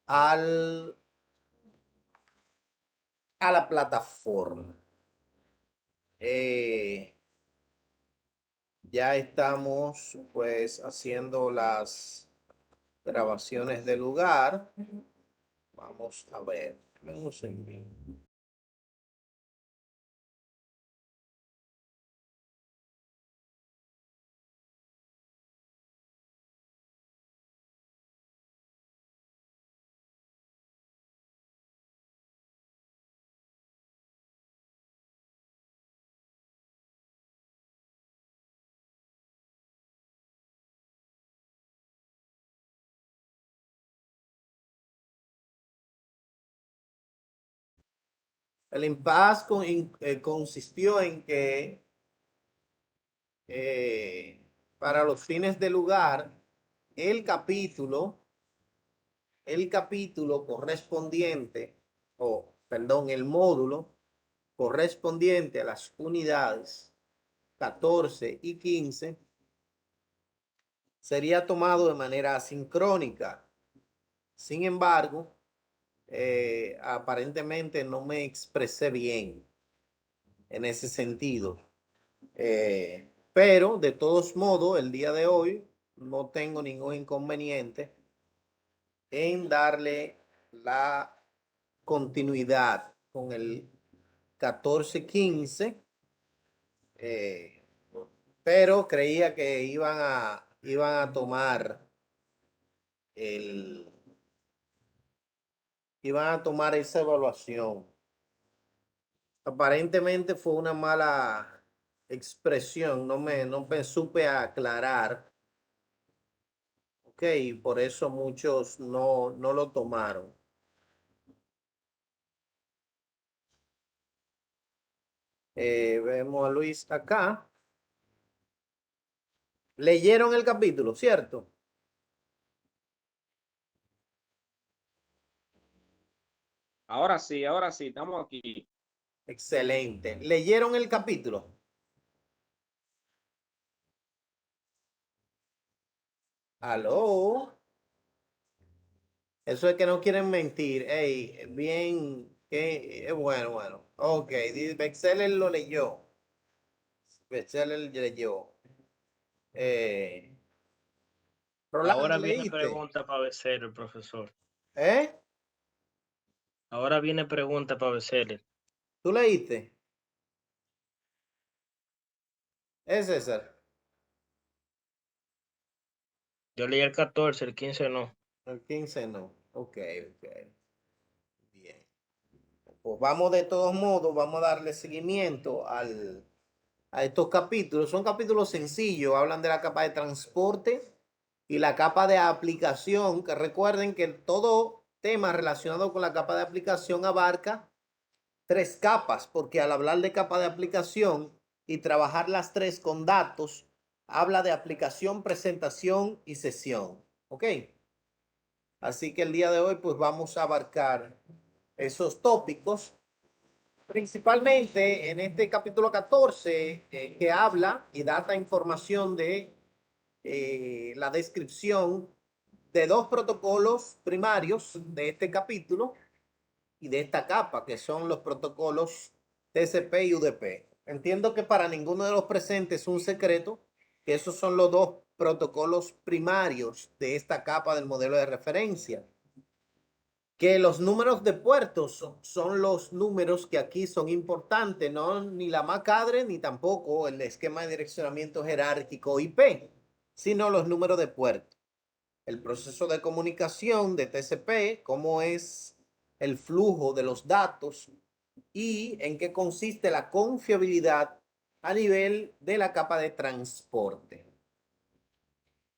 al, a la plataforma. Ya estamos pues haciendo las grabaciones del lugar. Vamos a ver. Vamos en vivo. El impasse consistió en que eh, para los fines del lugar, el capítulo, el capítulo correspondiente, o perdón, el módulo correspondiente a las unidades 14 y 15 sería tomado de manera asincrónica. Sin embargo, aparentemente no me expresé bien en ese sentido. Pero de todos modos, el día de hoy no tengo ningún inconveniente en darle la continuidad con el 14-15, eh, pero creía que iban a tomar el, iban a tomar esa evaluación. Aparentemente fue una mala expresión, no me supe aclarar, ok, por eso muchos no lo tomaron. Vemos a Luis acá. Leyeron el capítulo, ¿cierto? Ahora sí, estamos aquí. Excelente. ¿Leyeron el capítulo? ¿Aló? Eso es que no quieren mentir. Ey, bien, que bueno. Ok, Bexeler lo leyó. Bexeler leyó. Eh, Rolando, Ahora viene ¿leíste? pregunta para vencer el profesor. ¿Eh? Ahora viene pregunta para vencer. ¿Tú leíste? ¿Es César? Yo leí el 14, el 15 no. El 15 no. Ok. Bien. Pues vamos de todos modos, vamos a darle seguimiento a estos capítulos. Son capítulos sencillos, hablan de la capa de transporte y la capa de aplicación, que recuerden que todo tema relacionado con la capa de aplicación abarca tres capas, porque al hablar de capa de aplicación y trabajar las tres con datos, habla de aplicación, presentación y sesión. ¿Ok? Así que el día de hoy pues vamos a abarcar esos tópicos, principalmente en este capítulo 14, que habla y data información de la descripción de dos protocolos primarios de este capítulo y de esta capa, que son los protocolos TCP y UDP. Entiendo que para ninguno de los presentes es un secreto que esos son los dos protocolos primarios de esta capa del modelo de referencia. Que los números de puertos son los números que aquí son importantes, no ni la MAC-ADRE ni tampoco el esquema de direccionamiento jerárquico IP, sino los números de puerto. El proceso de comunicación de TCP, cómo es el flujo de los datos y en qué consiste la confiabilidad a nivel de la capa de transporte.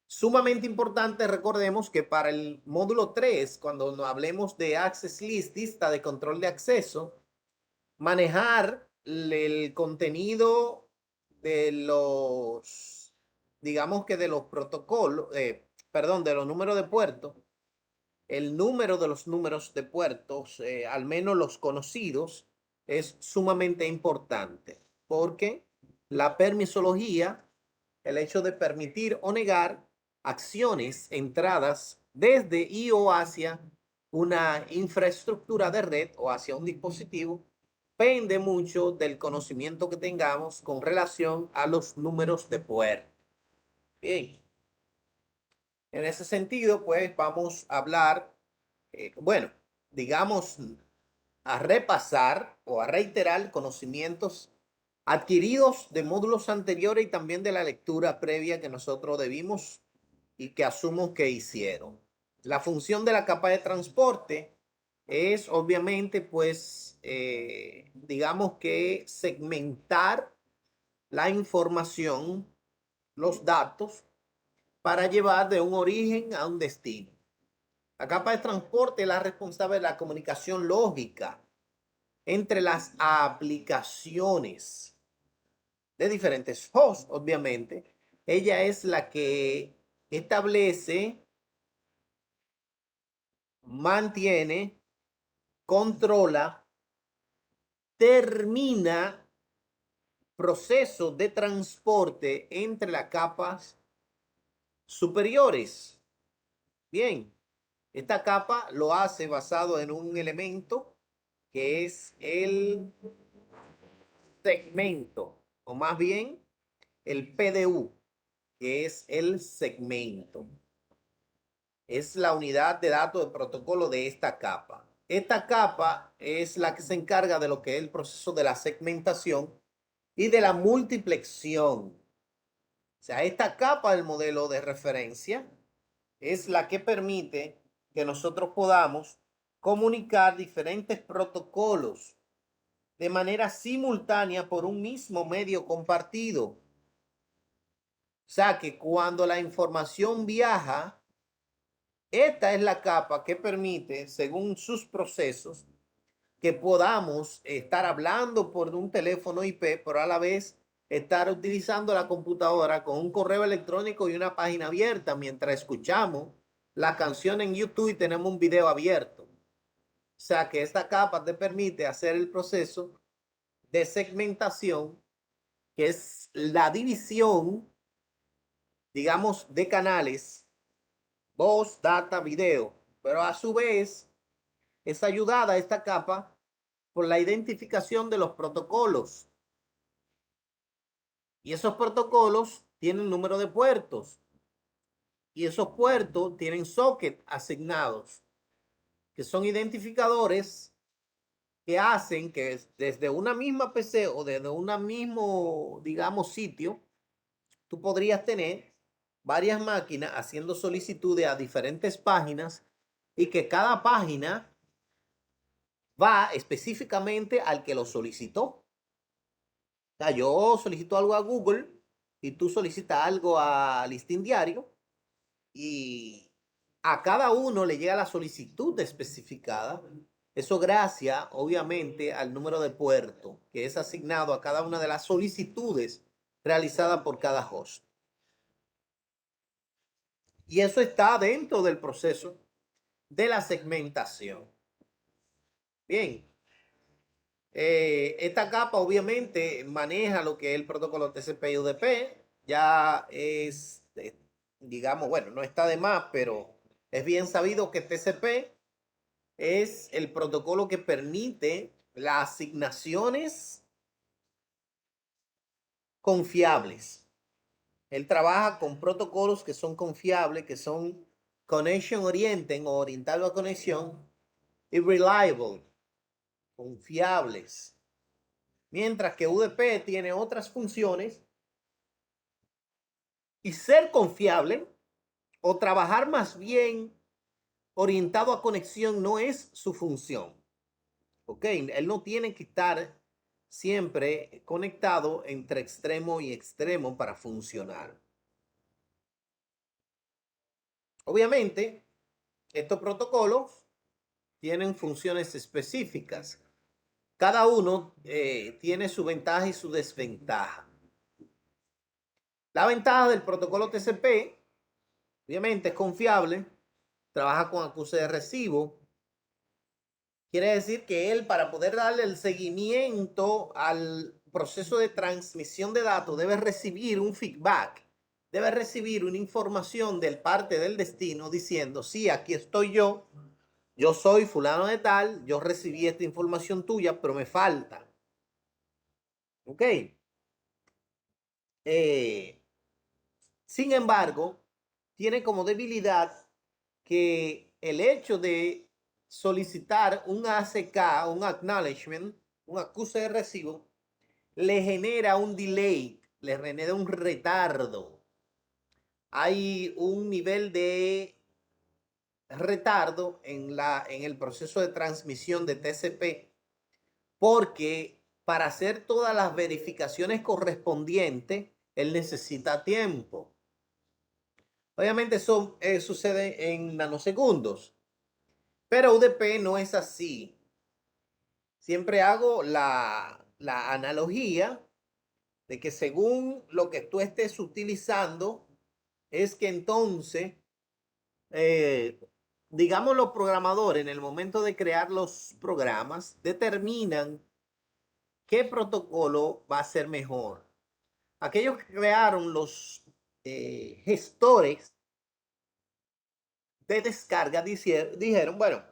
Sumamente importante, recordemos que para el módulo 3, cuando hablemos de Access List, lista de control de acceso, manejar el contenido de los, digamos que de los protocolos, perdón, de los números de puertos, el número de los números de puertos, al menos los conocidos, es sumamente importante porque la permisología, el hecho de permitir o negar acciones, entradas desde y o hacia una infraestructura de red o hacia un dispositivo, depende mucho del conocimiento que tengamos con relación a los números de puerta. Bien, en ese sentido, pues vamos a hablar, bueno, digamos, a repasar o a reiterar conocimientos adquiridos de módulos anteriores y también de la lectura previa que nosotros debimos y que asumo que hicieron. La función de la capa de transporte es obviamente, pues, digamos que segmentar la información, los datos, para llevar de un origen a un destino. La capa de transporte es la responsable de la comunicación lógica entre las aplicaciones de diferentes hosts, obviamente. Ella es la que establece, mantiene, controla, termina procesos de transporte entre las capas superiores. Bien, esta capa lo hace basado en un elemento que es el segmento, o más bien el PDU, que es el segmento. Es la unidad de datos de protocolo de esta capa. Esta capa es la que se encarga de lo que es el proceso de la segmentación y de la multiplexión. O sea, esta capa del modelo de referencia es la que permite que nosotros podamos comunicar diferentes protocolos de manera simultánea por un mismo medio compartido. O sea, que cuando la información viaja, esta es la capa que permite, según sus procesos, que podamos estar hablando por un teléfono IP, pero a la vez estar utilizando la computadora con un correo electrónico y una página abierta mientras escuchamos la canción en YouTube y tenemos un video abierto. O sea que esta capa te permite hacer el proceso de segmentación, que es la división, digamos, de canales, voz, data, video, pero a su vez es ayudada esta capa por la identificación de los protocolos. Y esos protocolos tienen número de puertos. Y esos puertos tienen socket asignados, que son identificadores que hacen que desde una misma PC o desde un mismo, digamos, sitio, tú podrías tener varias máquinas haciendo solicitudes a diferentes páginas y que cada página va específicamente al que lo solicitó. O sea, yo solicito algo a Google y tú solicitas algo a Listín Diario y a cada uno le llega la solicitud especificada. Eso gracias, obviamente, al número de puerto que es asignado a cada una de las solicitudes realizadas por cada host. Y eso está dentro del proceso de la segmentación. Bien, esta capa obviamente maneja lo que es el protocolo TCP/UDP. Ya es, digamos, bueno, no está de más, pero es bien sabido que TCP es el protocolo que permite las asignaciones confiables. Él trabaja con protocolos que son confiables, que son connection oriented o orientados a conexión, y reliable, confiables. Mientras que UDP tiene otras funciones y ser confiable o trabajar más bien orientado a conexión no es su función. ¿Ok? Él no tiene que estar siempre conectado entre extremo y extremo para funcionar. Obviamente, estos protocolos tienen funciones específicas. Cada uno tiene su ventaja y su desventaja. La ventaja del protocolo TCP, obviamente, es confiable, trabaja con acuse de recibo. Quiere decir que él, para poder darle el seguimiento al proceso de transmisión de datos, debe recibir un feedback, debe recibir una información del parte del destino diciendo, sí, aquí estoy yo, yo soy fulano de tal, yo recibí esta información tuya, pero me falta. ¿Ok? Sin embargo, tiene como debilidad que el hecho de solicitar un ACK, un acknowledgement, un acuse de recibo, le genera un delay, le genera un retardo. Hay un nivel de retardo en el proceso de transmisión de TCP, porque para hacer todas las verificaciones correspondientes, él necesita tiempo. Obviamente eso sucede en nanosegundos, pero UDP no es así. Siempre hago la analogía de que según lo que tú estés utilizando, es que entonces, eh, digamos, los programadores en el momento de crear los programas determinan qué protocolo va a ser mejor. Aquellos que crearon los gestores de descarga dijeron, bueno,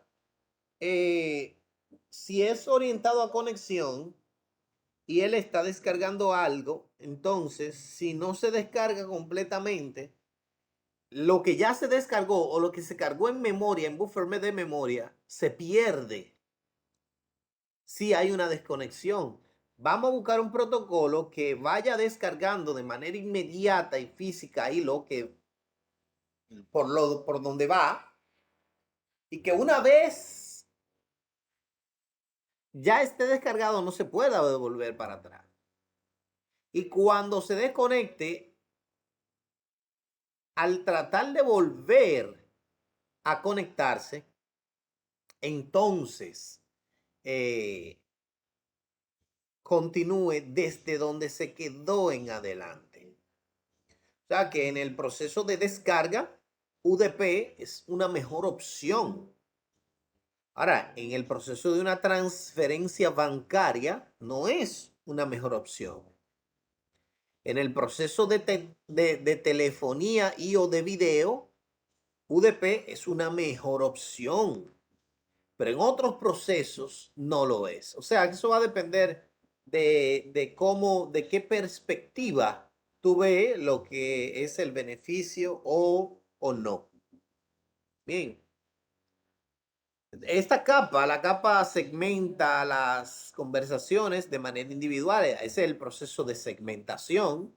si es orientado a conexión y él está descargando algo, entonces si no se descarga completamente, lo que ya se descargó o lo que se cargó en memoria, en buffer de memoria, se pierde si hay una desconexión. Vamos a buscar un protocolo que vaya descargando de manera inmediata y física ahí lo que por donde va, y que una vez ya esté descargado no se pueda devolver para atrás. Y cuando se desconecte, al tratar de volver a conectarse, entonces continúe desde donde se quedó en adelante. O sea que en el proceso de descarga, UDP es una mejor opción. Ahora, en el proceso de una transferencia bancaria, no es una mejor opción. En el proceso de telefonía y o de video, UDP es una mejor opción, pero en otros procesos no lo es. O sea, eso va a depender de cómo, de qué perspectiva tú ves lo que es el beneficio o no. Bien. Esta capa, la capa segmenta las conversaciones de manera individual. Ese es el proceso de segmentación.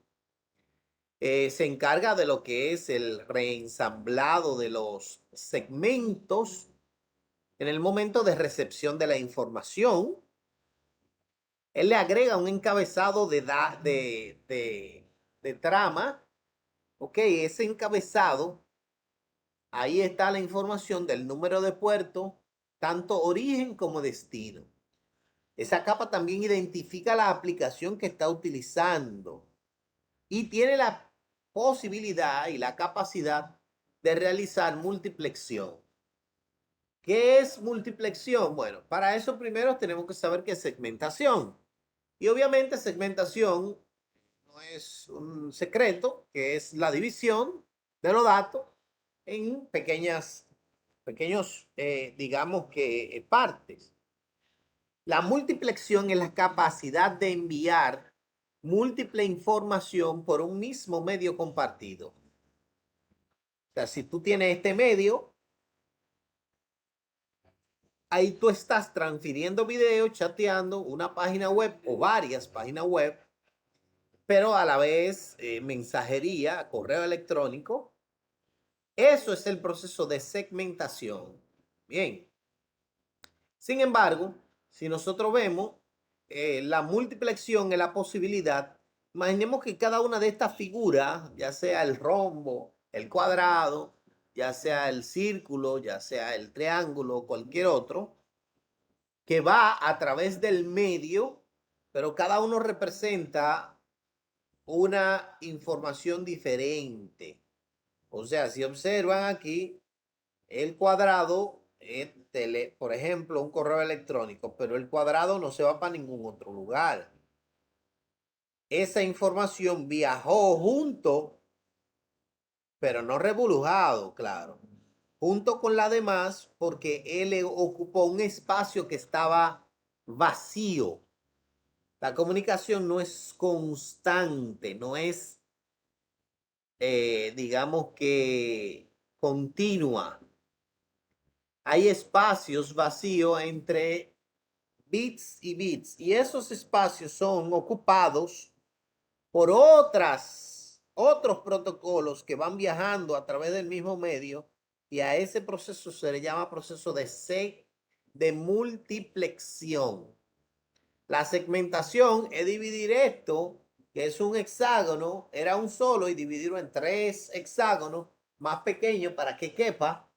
Se encarga de lo que es el reensamblado de los segmentos en el momento de recepción de la información. Él le agrega un encabezado de trama. Ok, ese encabezado, ahí está la información del número de puerto, tanto origen como destino. Esa capa también identifica la aplicación que está utilizando y tiene la posibilidad y la capacidad de realizar multiplexión. ¿Qué es multiplexión? Bueno, para eso primero tenemos que saber qué es segmentación. Y obviamente segmentación no es un secreto, que es la división de los datos en pequeños, digamos que partes. La multiplexión es la capacidad de enviar múltiple información por un mismo medio compartido. O sea, si tú tienes este medio, ahí tú estás transfiriendo video, chateando una página web o varias páginas web, pero a la vez mensajería, correo electrónico. Eso es el proceso de segmentación. Bien. Sin embargo, si nosotros vemos la multiplexión es la posibilidad, imaginemos que cada una de estas figuras, ya sea el rombo, el cuadrado, ya sea el círculo, ya sea el triángulo o cualquier otro, que va a través del medio, pero cada uno representa una información diferente. O sea, si observan aquí, el cuadrado, por ejemplo, un correo electrónico, pero el cuadrado no se va para ningún otro lugar. Esa información viajó junto, pero no revolujado, claro. junto con la demás porque él ocupó un espacio que estaba vacío. La comunicación no es constante, no es, digamos que, continua. Hay espacios vacíos entre bits y bits y esos espacios son ocupados por otros protocolos que van viajando a través del mismo medio y a ese proceso se le llama proceso de multiplexión. La segmentación es dividir esto, que es un hexágono, era un solo, y dividirlo en 3 hexágonos más pequeños para que quepa.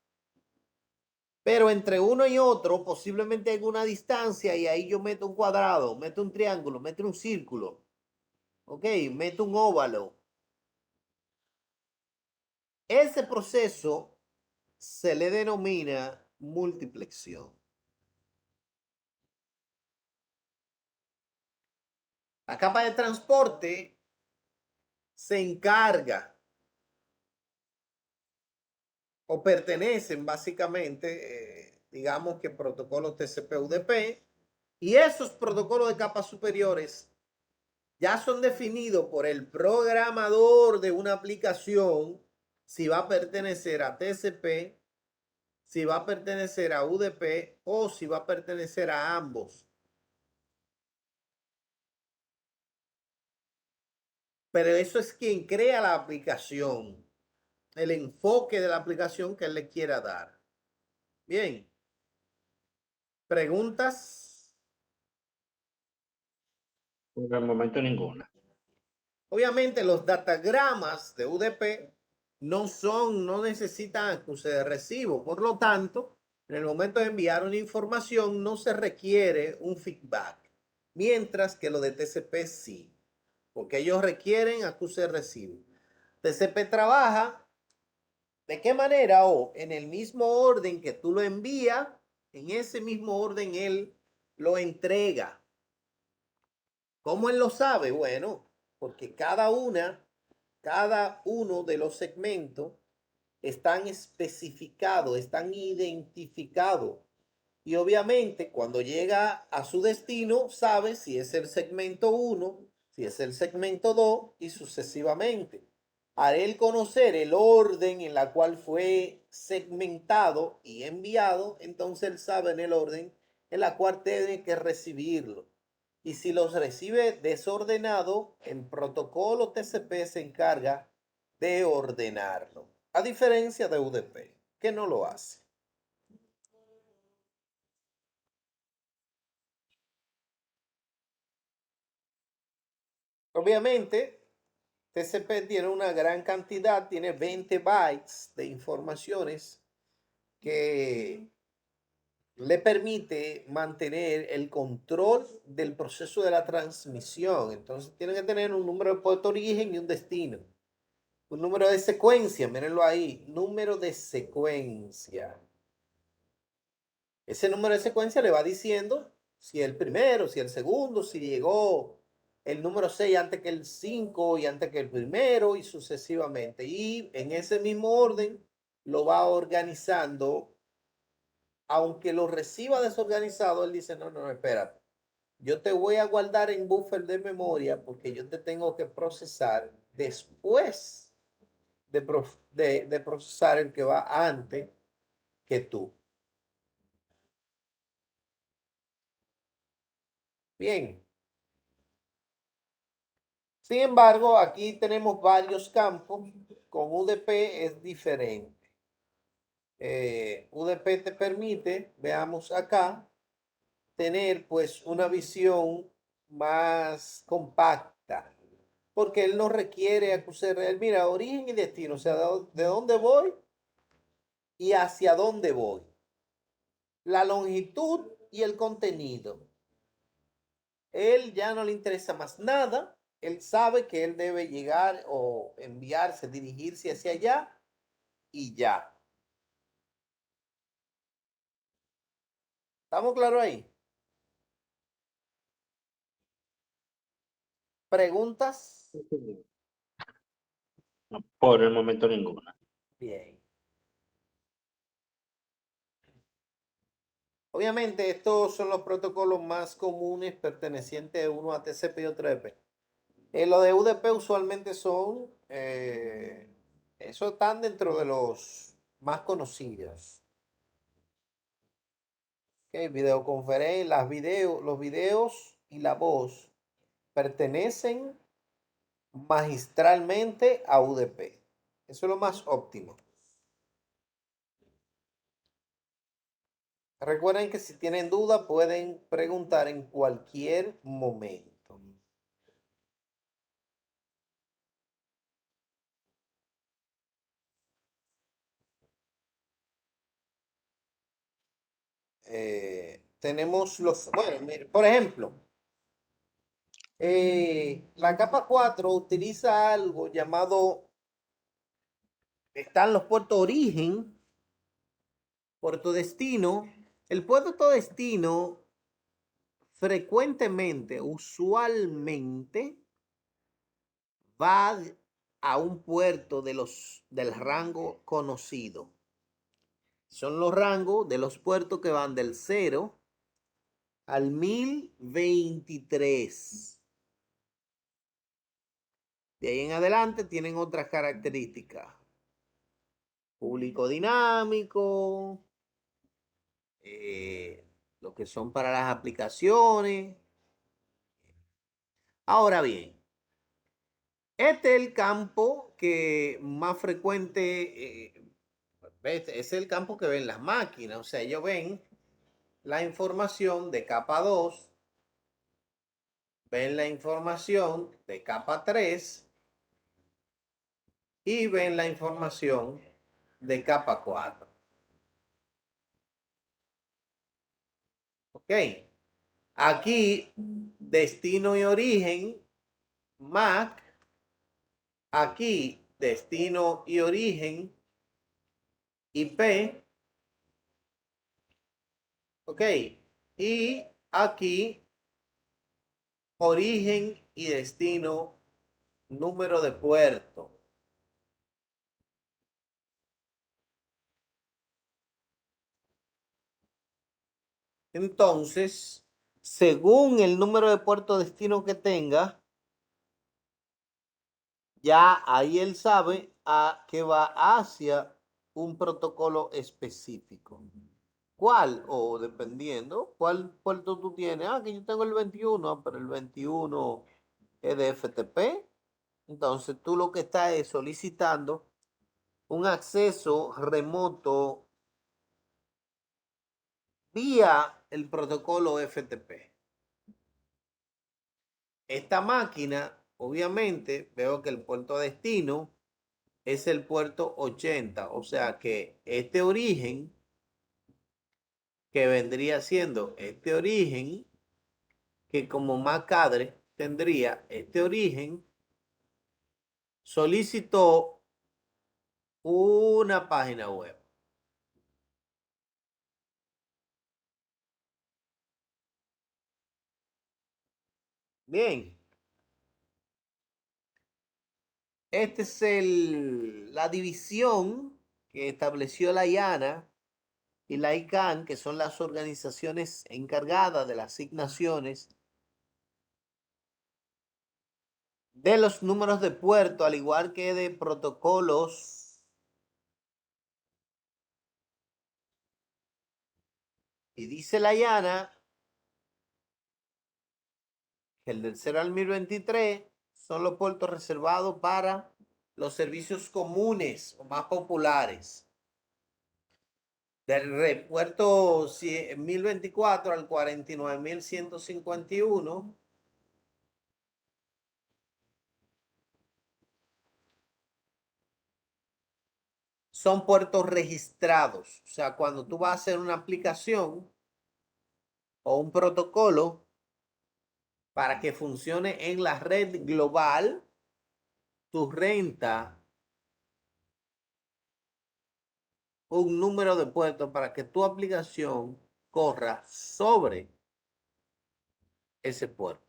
Pero entre uno y otro posiblemente hay una distancia y ahí yo meto un cuadrado, meto un triángulo, meto un círculo, ok, meto un óvalo. Ese proceso se le denomina multiplexión. La capa de transporte se encarga o pertenecen básicamente, digamos que protocolos TCP/UDP, y esos protocolos de capas superiores ya son definidos por el programador de una aplicación si va a pertenecer a TCP, si va a pertenecer a UDP o si va a pertenecer a ambos. Pero eso es quien crea la aplicación, el enfoque de la aplicación que él le quiera dar. Bien, preguntas. Por el momento ninguna. Obviamente los datagramas de UDP no necesitan acuse de recibo. Por lo tanto, en el momento de enviar una información no se requiere un feedback. Mientras que lo de TCP sí, porque ellos requieren acuse de recibo. TCP trabaja ¿de qué manera? O en el mismo orden que tú lo envías, en ese mismo orden él lo entrega. ¿Cómo él lo sabe? Bueno, porque cada uno de los segmentos están especificados, están identificados. Y obviamente cuando llega a su destino, sabe si es el segmento 1, si es el segmento 2 y sucesivamente. Al él conocer el orden en la cual fue segmentado y enviado, entonces él sabe en el orden en la cual tiene que recibirlo. Y si los recibe desordenado, el protocolo TCP se encarga de ordenarlo. A diferencia de UDP, que no lo hace. Obviamente, TCP tiene una gran cantidad, tiene 20 bytes de informaciones que le permite mantener el control del proceso de la transmisión. Entonces, tiene que tener un número de puerto origen y un destino. Un número de secuencia, mírenlo ahí, número de secuencia. Ese número de secuencia le va diciendo si el primero, si el segundo, si llegó el número 6 antes que el 5 y antes que el primero y sucesivamente. Y en ese mismo orden lo va organizando. Aunque lo reciba desorganizado, él dice, no, no, espérate. Yo te voy a guardar en buffer de memoria porque yo te tengo que procesar después de procesar el que va antes que tú. Bien. Sin embargo, aquí tenemos varios campos. Con UDP es diferente. UDP te permite, veamos acá, tener pues una visión más compacta. Porque él no requiere acusar, él mira, origen y destino, o sea, de dónde voy y hacia dónde voy. La longitud y el contenido. Él ya no le interesa más nada. Él sabe que él debe llegar o enviarse, dirigirse hacia allá y ya. ¿Estamos claros ahí? ¿Preguntas? Por el momento ninguna. Bien. Obviamente, estos son los protocolos más comunes pertenecientes uno a TCP y otro EP. Los de UDP usualmente son, eso están dentro de los más conocidos. Okay, videoconferencia, los videos y la voz pertenecen magistralmente a UDP. Eso es lo más óptimo. Recuerden que si tienen duda pueden preguntar en cualquier momento. Tenemos bueno, por ejemplo, la capa 4 utiliza algo llamado, están los puertos origen, puerto destino. El puerto destino frecuentemente, usualmente, va a un puerto del rango conocido. Son los rangos de los puertos que van del 0 al 1023. De ahí en adelante tienen otras características. Público dinámico, lo que son para las aplicaciones. Ahora bien, este es el campo que más frecuente, es el campo que ven las máquinas. O sea, ellos ven la información de capa 2, ven la información de capa 3 y ven la información de capa 4. Ok. Aquí, destino y origen, MAC. Aquí, destino y origen, IP. Ok. Y aquí, origen y destino, número de puerto. Entonces, según el número de puerto destino que tenga, ya ahí él sabe a que va hacia un protocolo específico. ¿Cuál? O dependiendo, ¿cuál puerto tú tienes? Ah, que yo tengo el 21, pero el 21 es de FTP. Entonces tú lo que estás es solicitando un acceso remoto vía el protocolo FTP. Esta máquina, obviamente, veo que el puerto destino es el puerto 80, o sea que este origen, que vendría siendo este origen, que como MAC-Adre tendría este origen, solicitó una página web. Bien, esta es la división que estableció la IANA y la ICANN, que son las organizaciones encargadas de las asignaciones de los números de puerto, al igual que de protocolos. Y dice la IANA que el del 0 al 1023 son los puertos reservados para los servicios comunes o más populares. Del puerto 1024 al 49151 son puertos registrados. O sea, cuando tú vas a hacer una aplicación o un protocolo para que funcione en la red global, tu renta un número de puertos para que tu aplicación corra sobre ese puerto.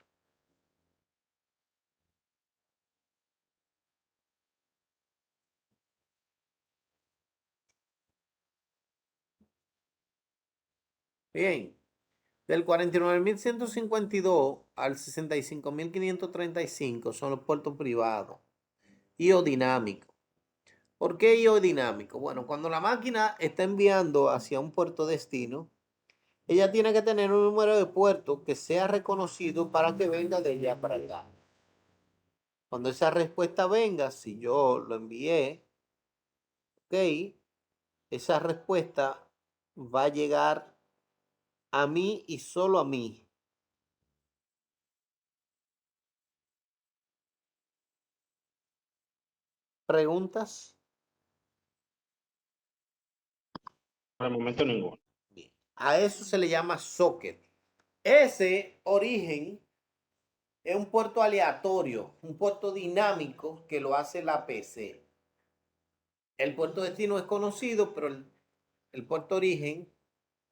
Bien. Del 49.152 al 65.535 son los puertos privados y o dinámicos. ¿Por qué IO dinámico? Bueno, cuando la máquina está enviando hacia un puerto destino, ella tiene que tener un número de puertos que sea reconocido para que venga de allá para acá. Cuando esa respuesta venga, si yo lo envié, ok, esa respuesta va a llegar a mí y solo a mí. ¿Preguntas? Por el momento ninguno. Bien. A eso se le llama socket. Ese origen es un puerto aleatorio, un puerto dinámico que lo hace la PC. El puerto destino es conocido, pero el puerto origen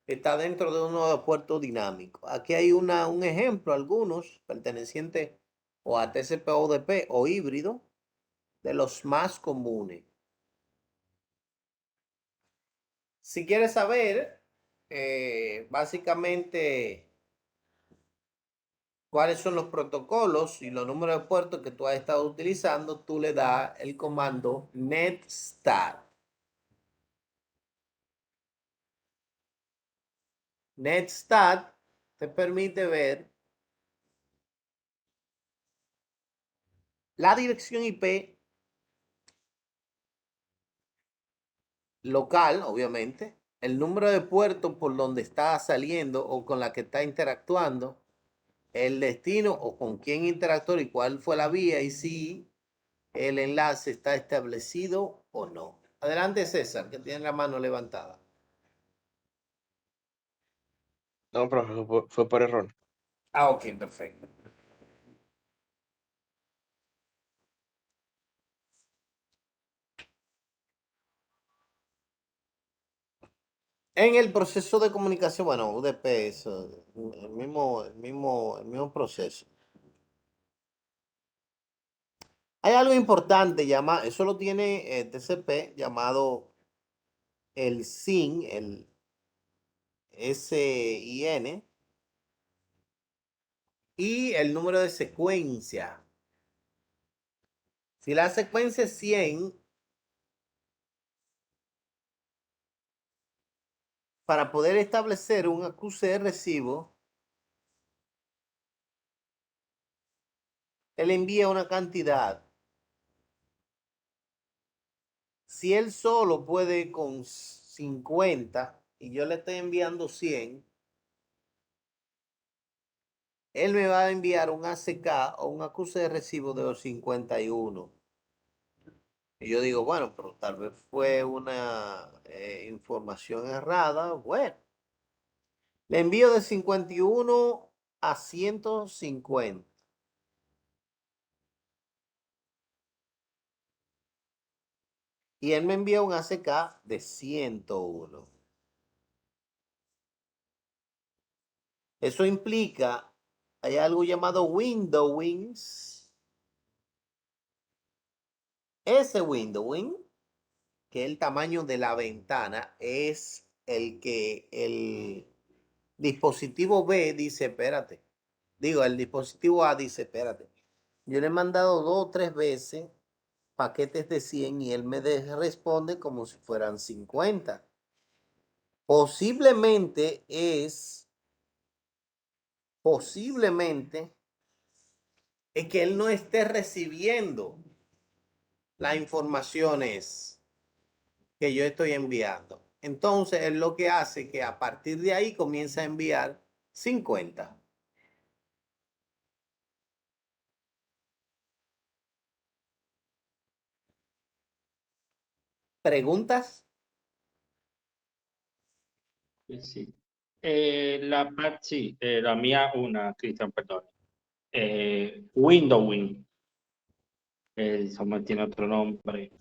está dentro de uno de los puertos dinámicos. Aquí hay un ejemplo, algunos pertenecientes o a TCP o UDP o híbrido, de los más comunes. Si quieres saber, básicamente, cuáles son los protocolos y los números de puertos que tú has estado utilizando, tú le das el comando netstat. Netstat te permite ver la dirección IP local, obviamente, el número de puertos por donde está saliendo o con la que está interactuando, el destino o con quién interactuó y cuál fue la vía y si el enlace está establecido o no. Adelante, César, que tiene la mano levantada. No, profe, fue por error. Ah, ok, perfecto. En el proceso de comunicación, bueno, UDP, eso, el mismo proceso. Hay algo importante, eso lo tiene TCP, llamado el SIN, el SIN, y el número de secuencia. Si la secuencia es 100, para poder establecer un acuse de recibo, él envía una cantidad. Si él solo puede con 50 y yo le estoy enviando 100, él me va a enviar un ACK o un acuse de recibo de los 51. Y yo digo, bueno, pero tal vez fue una información errada. Bueno, le envío de 51 a 150. Y él me envía un ACK de 101. Eso implica, hay algo llamado windowings. Ese windowing, que es el tamaño de la ventana, es el que el dispositivo B dice, espérate. Digo, el dispositivo A dice, espérate. Yo le he mandado 2 o 3 veces paquetes de 100 y él me responde como si fueran 50. Posiblemente es que él no esté recibiendo las informaciones que yo estoy enviando. Entonces, él lo que hace que a partir de ahí comienza a enviar 50. ¿Preguntas? Sí. Sí, la mía una, Cristian, perdón. Windowing. Eso tiene otro nombre.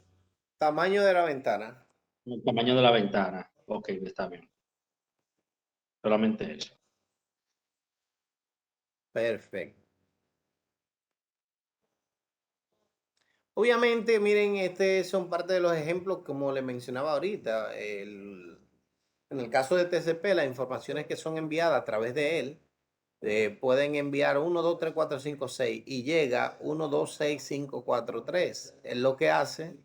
Tamaño de la ventana. El tamaño de la ventana. Ok, está bien. Solamente eso. Perfecto. Obviamente, miren, son parte de los ejemplos, como le mencionaba ahorita. En el caso de TCP, las informaciones que son enviadas a través de él pueden enviar 1, 2, 3, 4, 5, 6 y llega 1, 2, 6, 5, 4, 3. Él lo que hace,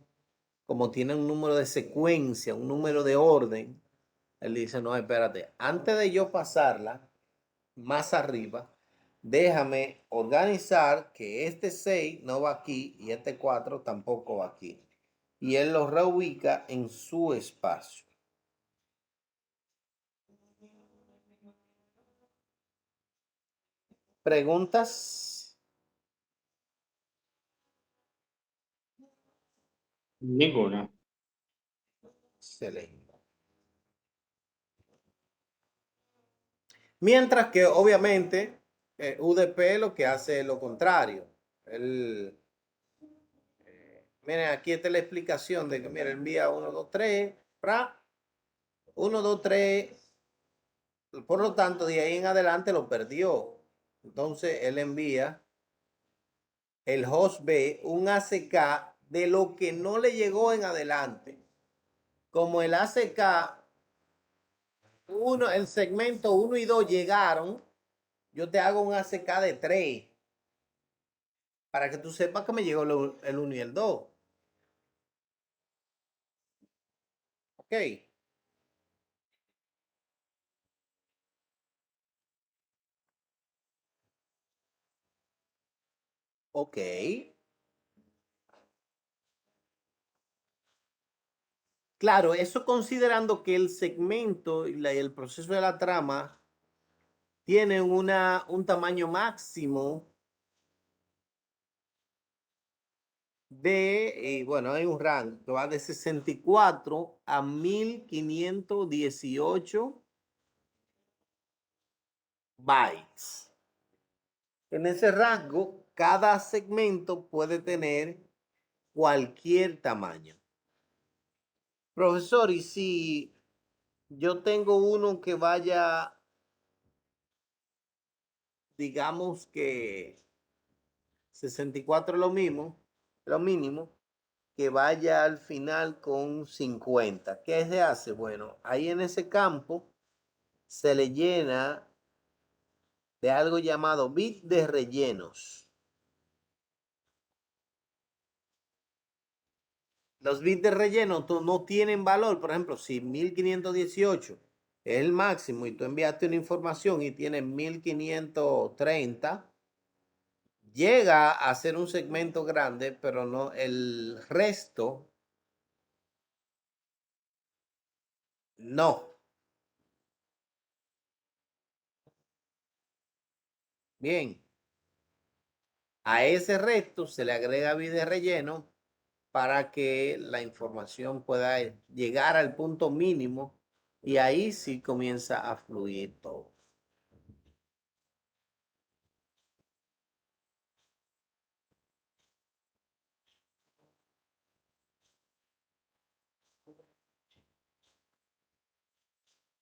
como tiene un número de secuencia, un número de orden, él dice, no, espérate, antes de yo pasarla más arriba, déjame organizar que este 6 no va aquí y este 4 tampoco va aquí. Y él lo reubica en su espacio. ¿Preguntas? Ninguna. Excelente. Mientras que obviamente UDP lo que hace es lo contrario. Miren, aquí está la explicación de que, mira, envía 1, 2, 3, 1, 2, 3. Por lo tanto, de ahí en adelante lo perdió. Entonces, él envía el host B un ACK de lo que no le llegó en adelante. Como el ACK, el segmento 1 y 2 llegaron, yo te hago un ACK de 3 para que tú sepas que me llegó el 1 y el 2. Ok. Ok. Claro, eso considerando que el segmento y el proceso de la trama tienen un tamaño máximo y bueno, hay un rango que va de 64 a 1518 bytes. En ese rango, cada segmento puede tener cualquier tamaño. Profesor, y si yo tengo uno que vaya, digamos que 64 es lo mínimo, que vaya al final con 50. ¿Qué se hace? Bueno, ahí en ese campo se le llena de algo llamado bit de rellenos. Los bits de relleno no tienen valor. Por ejemplo, si 1518 es el máximo y tú enviaste una información y tienes 1530, llega a ser un segmento grande, pero no el resto, no. Bien, a ese resto se le agrega bit de relleno para que la información pueda llegar al punto mínimo y ahí sí comienza a fluir todo.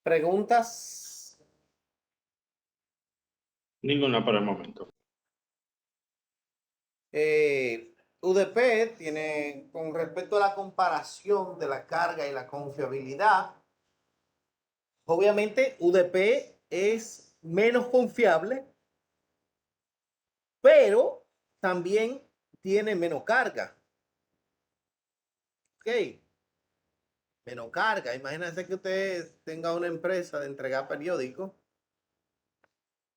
¿Preguntas? Ninguna por el momento. UDP tiene, con respecto a la comparación de la carga y la confiabilidad, obviamente UDP es menos confiable, pero también tiene menos carga. Ok, menos carga. Imagínense que usted tenga una empresa de entregar periódicos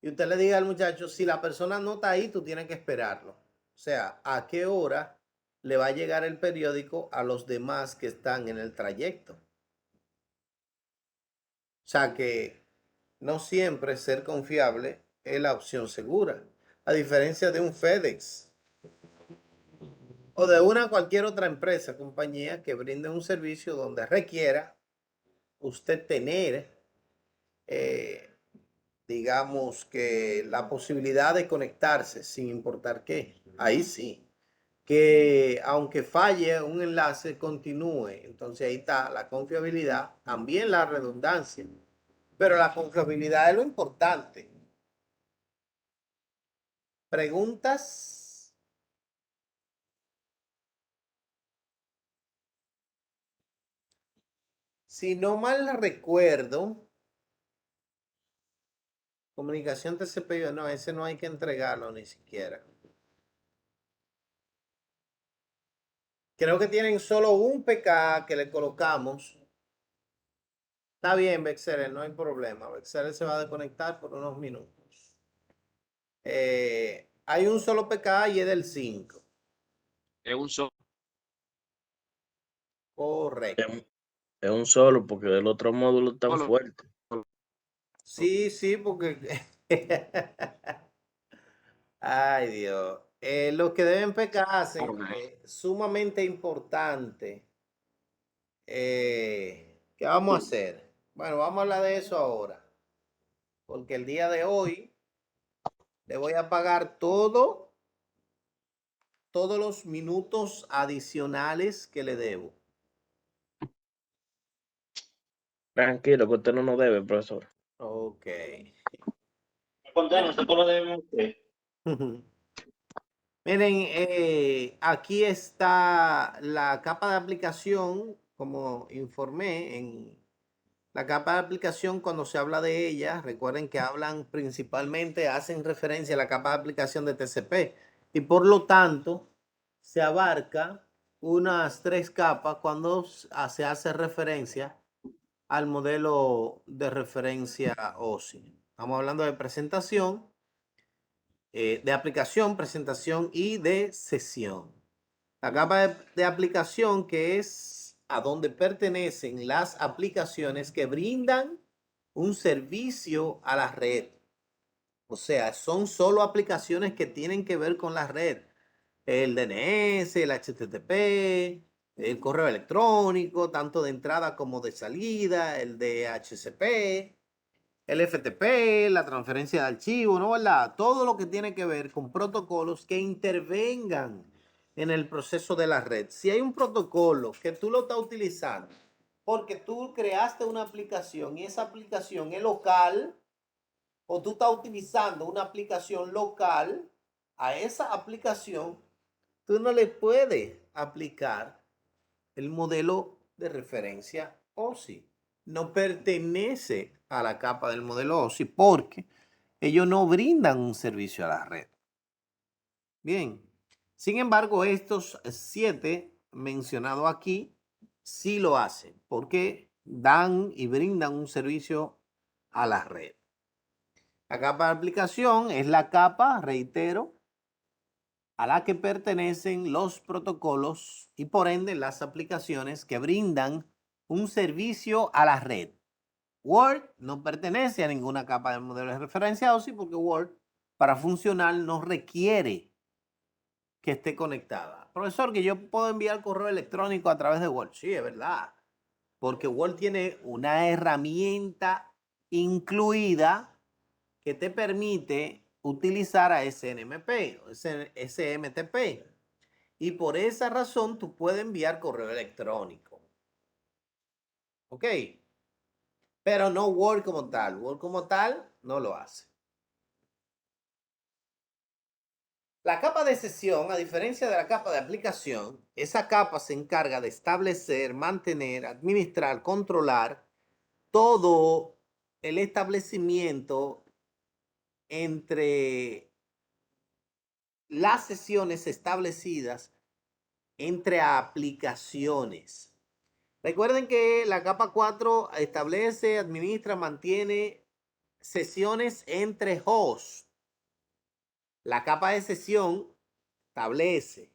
y usted le diga al muchacho, si la persona no está ahí, tú tienes que esperarlo. O sea, ¿a qué hora le va a llegar el periódico a los demás que están en el trayecto? O sea que no siempre ser confiable es la opción segura. A diferencia de un FedEx o de una cualquier otra empresa, compañía que brinde un servicio donde requiera usted tener, eh, digamos que la posibilidad de conectarse sin importar qué. Ahí sí. Que aunque falle un enlace, continúe. Entonces ahí está la confiabilidad, también la redundancia. Pero la confiabilidad es lo importante. ¿Preguntas? Si no mal recuerdo, comunicación TCP, no, ese no hay que entregarlo ni siquiera. Creo que tienen solo un PK que le colocamos. Está bien, Bexeler, no hay problema. Bexeler se va a desconectar por unos minutos. Hay un solo PK y es del 5. Es un solo. Correcto. Es un solo, porque el otro módulo es tan Solo. fuerte. Sí, sí, porque... Ay, Dios. Los que deben pecarse, sumamente importante. ¿Qué vamos a hacer? Bueno, vamos a hablar de eso ahora. Porque el día de hoy le voy a pagar todos los minutos adicionales que le debo. Tranquilo, que usted no nos debe, profesor. Ok. Contando, nosotros lo debemos a usted. Miren, aquí está la capa de aplicación, como informé en la capa de aplicación. Cuando se habla de ella, recuerden que hablan principalmente, hacen referencia a la capa de aplicación de TCP y por lo tanto se abarca unas 3 capas cuando se hace referencia al modelo de referencia OSI. Estamos hablando de presentación, de aplicación, presentación y de sesión. La capa de aplicación, que es a donde pertenecen las aplicaciones que brindan un servicio a la red. O sea, son solo aplicaciones que tienen que ver con la red. El DNS, el HTTP, el correo electrónico, tanto de entrada como de salida, el DHCP, el FTP, la transferencia de archivos, ¿no? ¿Verdad? Todo lo que tiene que ver con protocolos que intervengan en el proceso de la red. Si hay un protocolo que tú lo estás utilizando porque tú creaste una aplicación y esa aplicación es local, o tú estás utilizando una aplicación local, a esa aplicación tú no le puedes aplicar el modelo de referencia OSI. No pertenece a la capa del modelo OSI porque ellos no brindan un servicio a la red. Bien, sin embargo, estos 7 mencionados aquí sí lo hacen porque dan y brindan un servicio a la red. La capa de aplicación es la capa, reitero, a la que pertenecen los protocolos y por ende las aplicaciones que brindan un servicio a la red. Word no pertenece a ninguna capa del modelo de referencia OSI porque Word para funcionar no requiere que esté conectada. Profesor, que yo puedo enviar correo electrónico a través de Word. Sí, es verdad. Porque Word tiene una herramienta incluida que te permite utilizar a SNMP o SMTP. Y por esa razón tú puedes enviar correo electrónico. ¿Ok? Pero no Word como tal. Word como tal no lo hace. La capa de sesión, a diferencia de la capa de aplicación, esa capa se encarga de establecer, mantener, administrar, controlar todo el establecimiento entre las sesiones establecidas entre aplicaciones. Recuerden que la capa 4 establece, administra, mantiene sesiones entre hosts. La capa de sesión establece,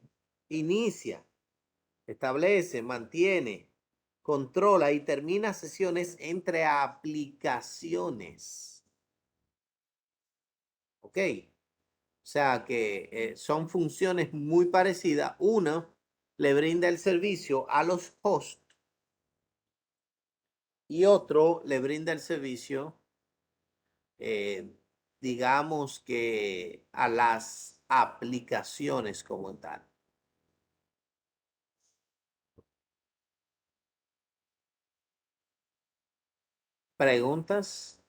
inicia, establece, mantiene, controla y termina sesiones entre aplicaciones. ¿Ok? O sea que son funciones muy parecidas. Una le brinda el servicio a los hosts y otro le brinda el servicio, digamos que a las aplicaciones como tal. ¿Preguntas?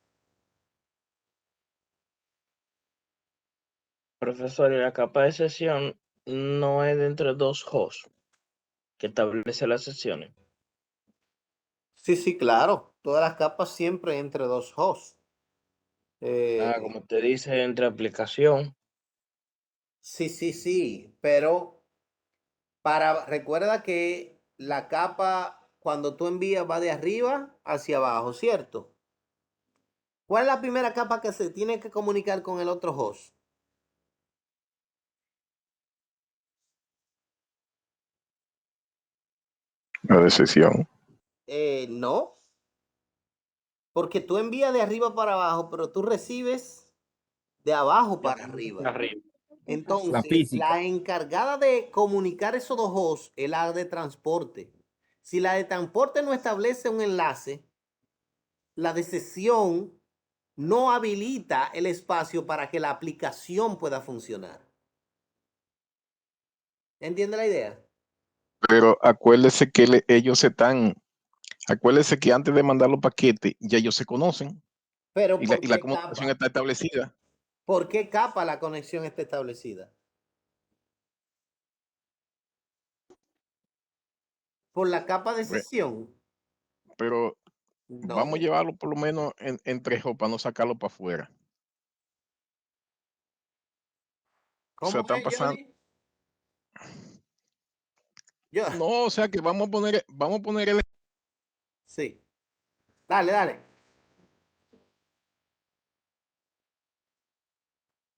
Profesor, y la capa de sesión no es de entre dos hosts que establece las sesiones. Sí, sí, claro. Todas las capas siempre entre dos hosts. Como te dice, entre aplicación. Sí, sí, sí, pero recuerda que la capa cuando tú envías va de arriba hacia abajo, ¿cierto? ¿Cuál es la primera capa que se tiene que comunicar con el otro host? La de sesión. No, porque tú envías de arriba para abajo, pero tú recibes de abajo para arriba. Arriba. La Entonces, física. la encargada de comunicar esos dos hosts es la de transporte. Si la de transporte no establece un enlace, la de sesión no habilita el espacio para que la aplicación pueda funcionar. ¿Entiende la idea? Pero acuérdese que acuérdese que antes de mandar los paquetes, ya ellos se conocen Pero y ¿por la qué comunicación capa? está establecida. ¿Por qué capa la conexión está establecida? ¿Por la capa de Pues, sesión? pero vamos a No. llevarlo por lo menos en tres o para no sacarlo para afuera. O sea, ¿Cómo están es, pasando. Johnny? Yo, No, o sea que vamos a poner el. sí. Dale, dale.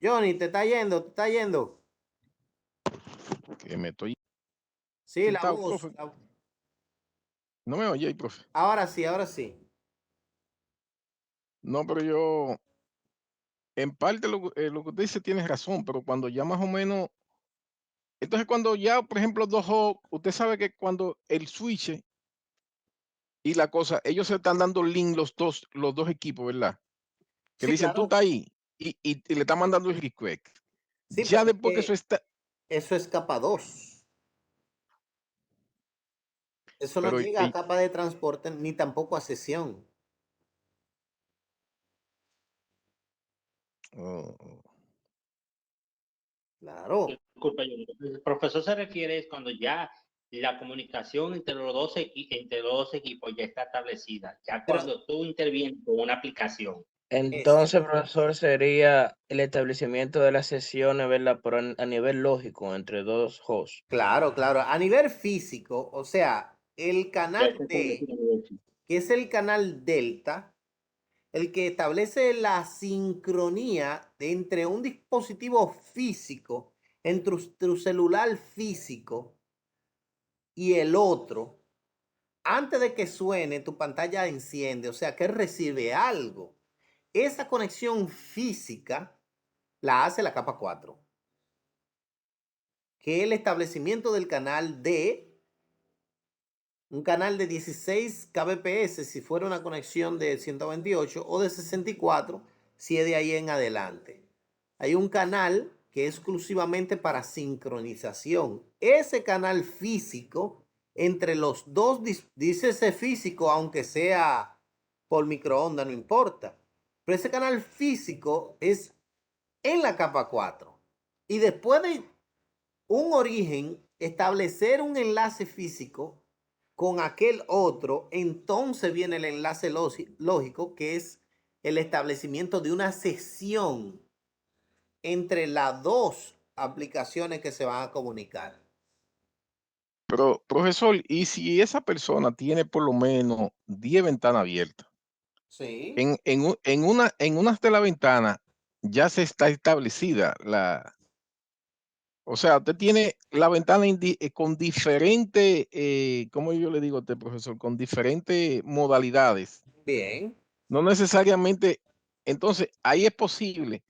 Johnny, te está yendo, te está yendo. Que me estoy Sí, la quitado, voz. profe. No me oye, profe. Ahora sí, ahora sí. No, pero yo, en parte lo que usted dice tiene razón, pero cuando ya más o menos. Entonces, cuando ya, por ejemplo, usted sabe que cuando el switch y la cosa, ellos se están dando link los dos equipos, ¿verdad? Que Sí, le dicen, tú claro. estás ahí y le están mandando el request. Sí, Ya pero es después que eso que está, eso es capa 2. Eso no pero llega a capa de transporte ni tampoco a sesión. oh, Claro. Disculpa, yo, el profesor se refiere es cuando ya la comunicación entre entre los dos equipos ya está establecida, ya Pero cuando tú intervienes con una aplicación. eso. Entonces, profesor, sería el establecimiento de las sesiones, ¿verdad? Pero a nivel lógico, entre dos hosts. Claro, claro. A nivel físico, o sea, el Ya canal está D, establecido a nivel físico. que es el canal delta, el que establece la sincronía entre un dispositivo físico, entre tu celular físico y el otro, antes de que suene, tu pantalla enciende, o sea, que recibe algo. Esa conexión física la hace la capa 4, que es el establecimiento del canal D, un canal de 16 kbps si fuera una conexión de 128 o de 64 si es de ahí en adelante. Hay un canal que es exclusivamente para sincronización. Ese canal físico entre los dos, dícese físico, aunque sea por microondas, no importa. Pero ese canal físico es en la capa 4. Y después de un origen, establecer un enlace físico con aquel otro, entonces viene el enlace lógico, que es el establecimiento de una sesión entre las dos aplicaciones que se van a comunicar. pero profesor, ¿y si esa persona tiene por lo menos 10 ventanas abiertas? Sí, En una de las ventanas ya se está establecida o sea, usted tiene la ventana con diferentes, ¿cómo yo le digo a usted, profesor? Con diferentes modalidades. bien. No necesariamente, entonces ahí es posible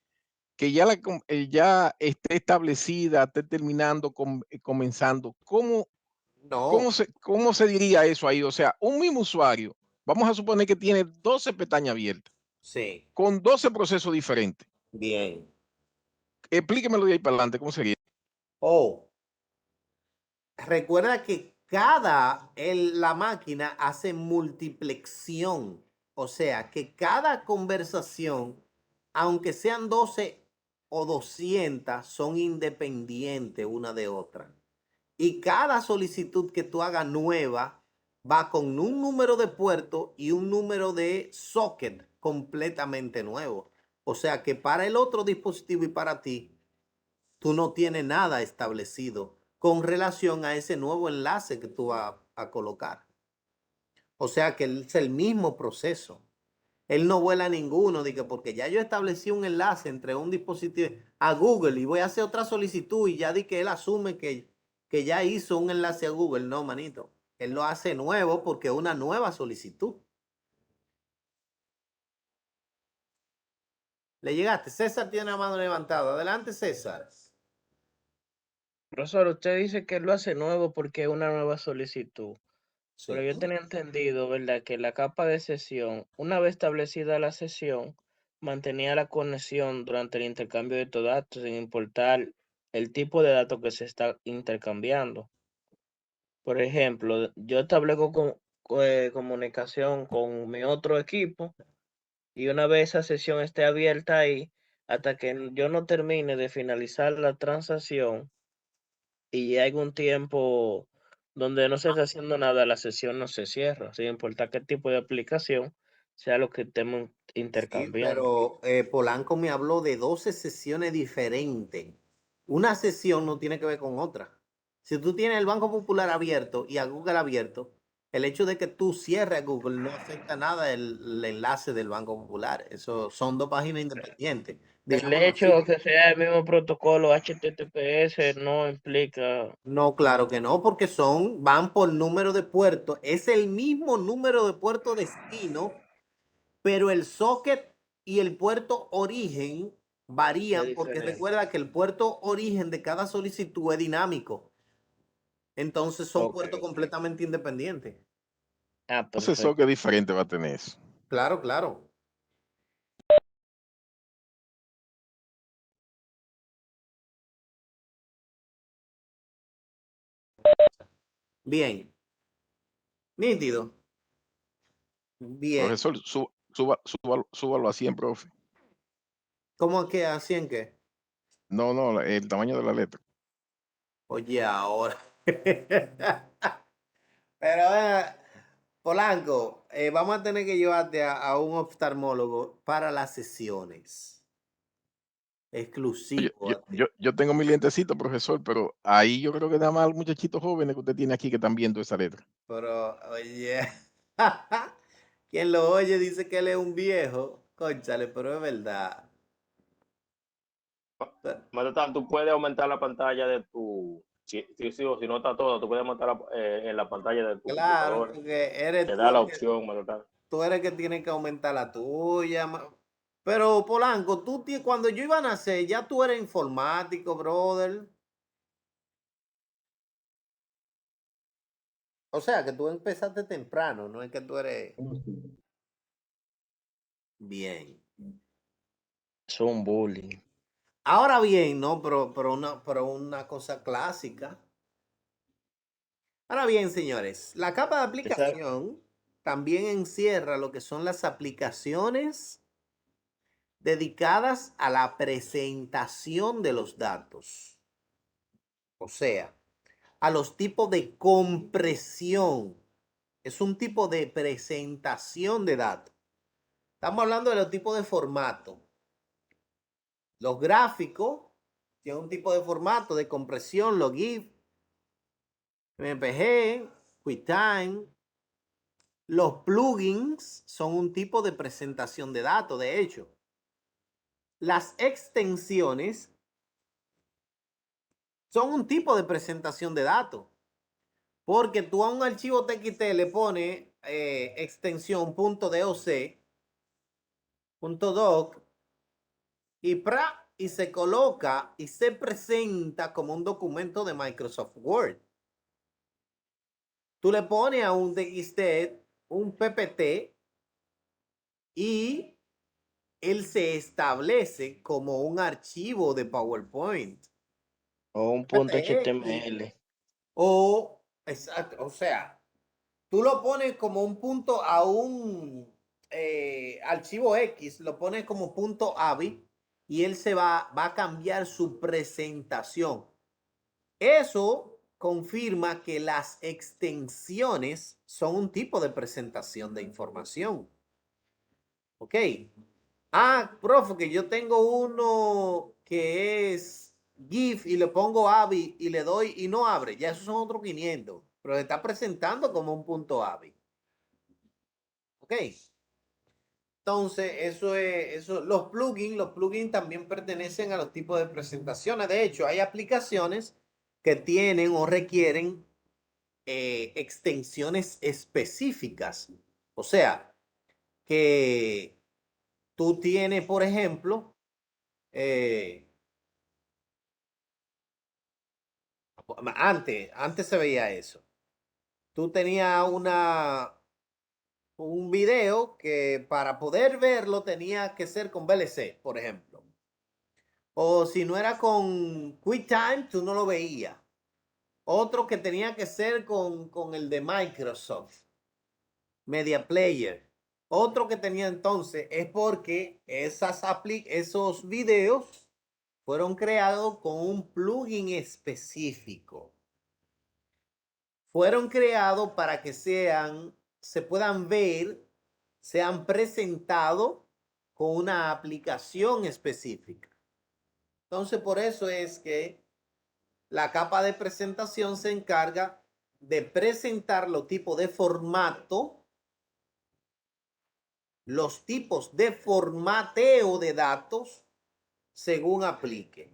que ya esté establecida, esté terminando, comenzando. No, ¿Cómo se diría eso ahí? O sea, un mismo usuario, vamos a suponer que tiene 12 pestañas abiertas, sí, con 12 procesos diferentes. bien. Explíquemelo de ahí para adelante, ¿cómo sería? Oh, recuerda que la máquina hace multiplexión. O sea, que cada conversación, aunque sean 12 o 200, son independientes una de otra. Y cada solicitud que tú hagas nueva va con un número de puerto y un número de socket completamente nuevo. O sea que para el otro dispositivo y para ti, tú no tienes nada establecido con relación a ese nuevo enlace que tú vas a colocar. O sea que es el mismo proceso. Él no vuela ninguno, porque ya yo establecí un enlace entre un dispositivo a Google y voy a hacer otra solicitud y ya di que él asume que ya hizo un enlace a Google. No, manito. Él lo hace nuevo porque es una nueva solicitud. Le llegaste. César tiene la mano levantada. Adelante, César. Profesor, usted dice que lo hace nuevo porque es una nueva solicitud. Pero yo Sí. tenía entendido, ¿verdad?, que la capa de sesión, una vez establecida la sesión, mantenía la conexión durante el intercambio de estos datos, sin importar el tipo de datos que se está intercambiando. Por ejemplo, yo establezco comunicación con mi otro equipo y una vez esa sesión esté abierta ahí, hasta que yo no termine de finalizar la transacción y llegue un tiempo donde no se está haciendo nada, la sesión no se cierra, sin importar qué tipo de aplicación sea lo que estemos Sí, intercambiando. pero Polanco me habló de 12 sesiones diferentes. Una sesión no tiene que ver con otra. Si tú tienes el Banco Popular abierto y a Google abierto, el hecho de que tú cierres a Google no afecta nada el enlace del Banco Popular. Eso son dos páginas independientes. El Digámoslo hecho así. de que sea el mismo protocolo HTTPS no implica. No, claro que no, porque van por número de puerto. Es el mismo número de puerto destino, pero el socket y el puerto origen Es varían porque diferente. recuerda que el puerto origen de cada solicitud es dinámico. Entonces son Ok. puertos completamente independientes. Proceso Perfecto. que diferente va a tener eso. Claro, claro. Bien. Nítido. Bien. Profesor, súbalo a 100, profe. ¿Cómo que así en qué? No, el tamaño de la letra. Oye, ahora. Pero Polanco, vamos a tener que llevarte a un oftalmólogo para las sesiones. Yo, Exclusivo yo, a ti. yo, yo tengo mi lentecito, profesor, pero ahí yo creo que nada más muchachitos jóvenes que usted tiene aquí que están viendo esa letra. Pero, oye, quien lo oye dice que él es un viejo. Cónchale, pero es verdad. Pero- Matatán, tú puedes aumentar la pantalla de tu, si no está todo, tú puedes aumentar en la pantalla de tu Claro, computadora. porque eres Te tú da la el que, opción, Matatán. tú eres el que tiene que aumentar la tuya. Pero, Polanco, cuando yo iba a nacer, ya tú eres informático, brother. O sea, que tú empezaste temprano, no es que tú eres bien. Es un bullying. Ahora bien, no, pero una cosa clásica. Ahora bien, señores, la capa de aplicación también encierra lo que son las aplicaciones dedicadas a la presentación de los datos. O sea, a los tipos de compresión. Es un tipo de presentación de datos. Estamos hablando de los tipos de formato. Los gráficos tienen un tipo de formato de compresión, los GIF, MPG, QuickTime. Los plugins son un tipo de presentación de datos, de hecho. Las extensiones son un tipo de presentación de datos, porque tú a un archivo TXT le pones extensión .doc, .doc y se coloca y se presenta como un documento de Microsoft Word. Tú le pones a un TXT un PPT y él se establece como un archivo de PowerPoint. O un punto PTX. HTML. O sea, tú lo pones como un punto a un archivo X, lo pones como punto AVI y él va a cambiar su presentación. Eso confirma que las extensiones son un tipo de presentación de información. ¿Ok? Ah, profe, que yo tengo uno que es GIF y le pongo AVI y le doy y no abre. Ya esos son otros 500. Pero se está presentando como un punto AVI. ¿Ok? Entonces, eso. Los plugins también pertenecen a los tipos de presentaciones. De hecho, hay aplicaciones que tienen o requieren extensiones específicas. O sea, que tú tienes, por ejemplo, antes se veía eso. Tú tenías un video que para poder verlo tenía que ser con VLC, por ejemplo. O si no era con QuickTime, tú no lo veías. Otro que tenía que ser con el de Microsoft, Media Player. Otro que tenía entonces es porque esos videos fueron creados con un plugin específico. Fueron creados para que se puedan ver, sean presentados con una aplicación específica. Entonces, por eso es que la capa de presentación se encarga de presentar los tipos de formato, los tipos de formateo de datos según aplique.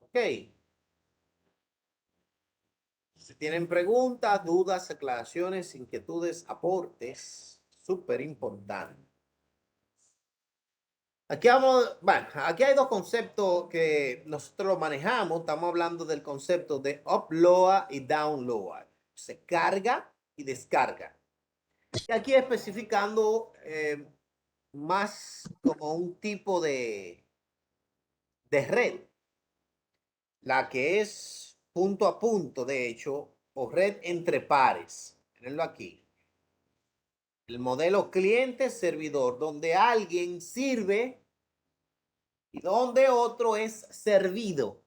Ok. Si tienen preguntas, dudas, aclaraciones, inquietudes, aportes, súper importante. Aquí hay dos conceptos que nosotros los manejamos. Estamos hablando del concepto de upload y download. Se carga y descarga. Y aquí especificando más como un tipo de red. La que es punto a punto, de hecho, o red entre pares. Mirenlo aquí. El modelo cliente-servidor, donde alguien sirve y donde otro es servido.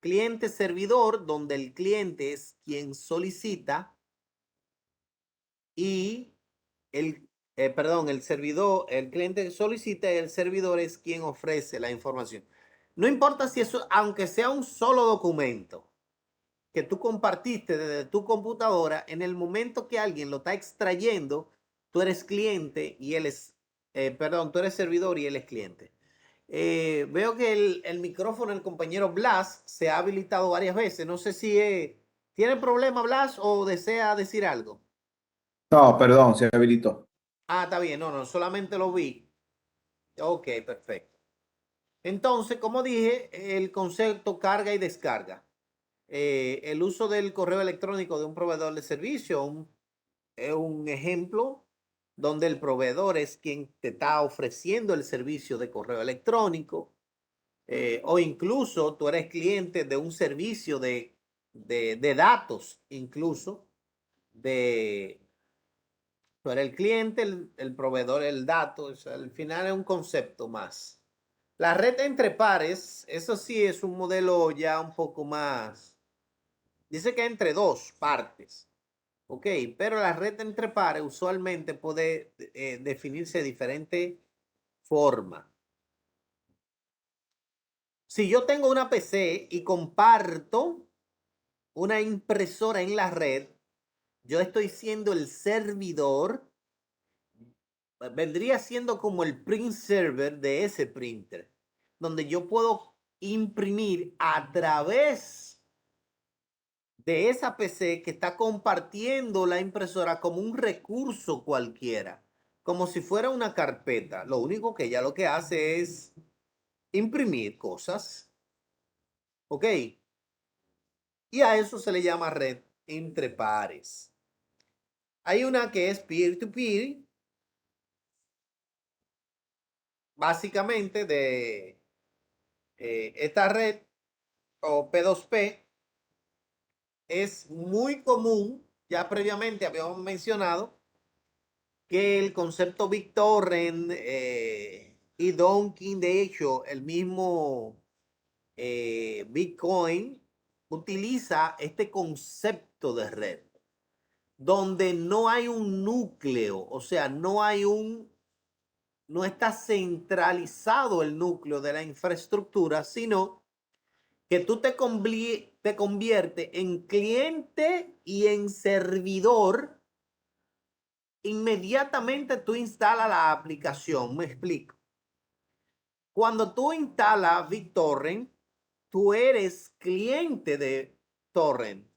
Cliente-servidor, donde el cliente es quien solicita y el servidor, el cliente solicita y el servidor es quien ofrece la información. No importa si eso, aunque sea un solo documento que tú compartiste desde tu computadora, en el momento que alguien lo está extrayendo, tú eres cliente y él es, tú eres servidor y él es cliente. Veo que el micrófono del compañero Blas se ha habilitado varias veces. No sé si tiene problema Blas o desea decir algo. No, perdón, se habilitó. Ah, está bien, no, solamente lo vi. Ok, perfecto. Entonces, como dije, el concepto carga y descarga. El uso del correo electrónico de un proveedor de servicio es un ejemplo donde el proveedor es quien te está ofreciendo el servicio de correo electrónico, o incluso tú eres cliente de un servicio de datos, incluso tú eres el cliente, el proveedor, el dato, o sea, al final es un concepto más. La red entre pares, eso sí es un modelo ya un poco más. Dice que entre dos partes, ok, pero la red entre pares usualmente puede definirse de diferente forma. Si yo tengo una PC y comparto una impresora en la red, yo estoy siendo el servidor, vendría siendo como el print server de ese printer, donde yo puedo imprimir a través de esa PC que está compartiendo la impresora como un recurso cualquiera, como si fuera una carpeta. Lo único que ella lo que hace es imprimir cosas, ¿ok? Y a eso se le llama red entre pares. Hay una que es peer-to-peer, básicamente de esta red o P2P es muy común. Ya previamente habíamos mencionado que el concepto BitTorrent y Donkin, de hecho, el mismo Bitcoin utiliza este concepto de red, donde no hay un núcleo, o sea, no está centralizado el núcleo de la infraestructura, sino que tú te conviertes en cliente y en servidor. Inmediatamente tú instalas la aplicación. Me explico. Cuando tú instalas BitTorrent, tú eres cliente de Torrent,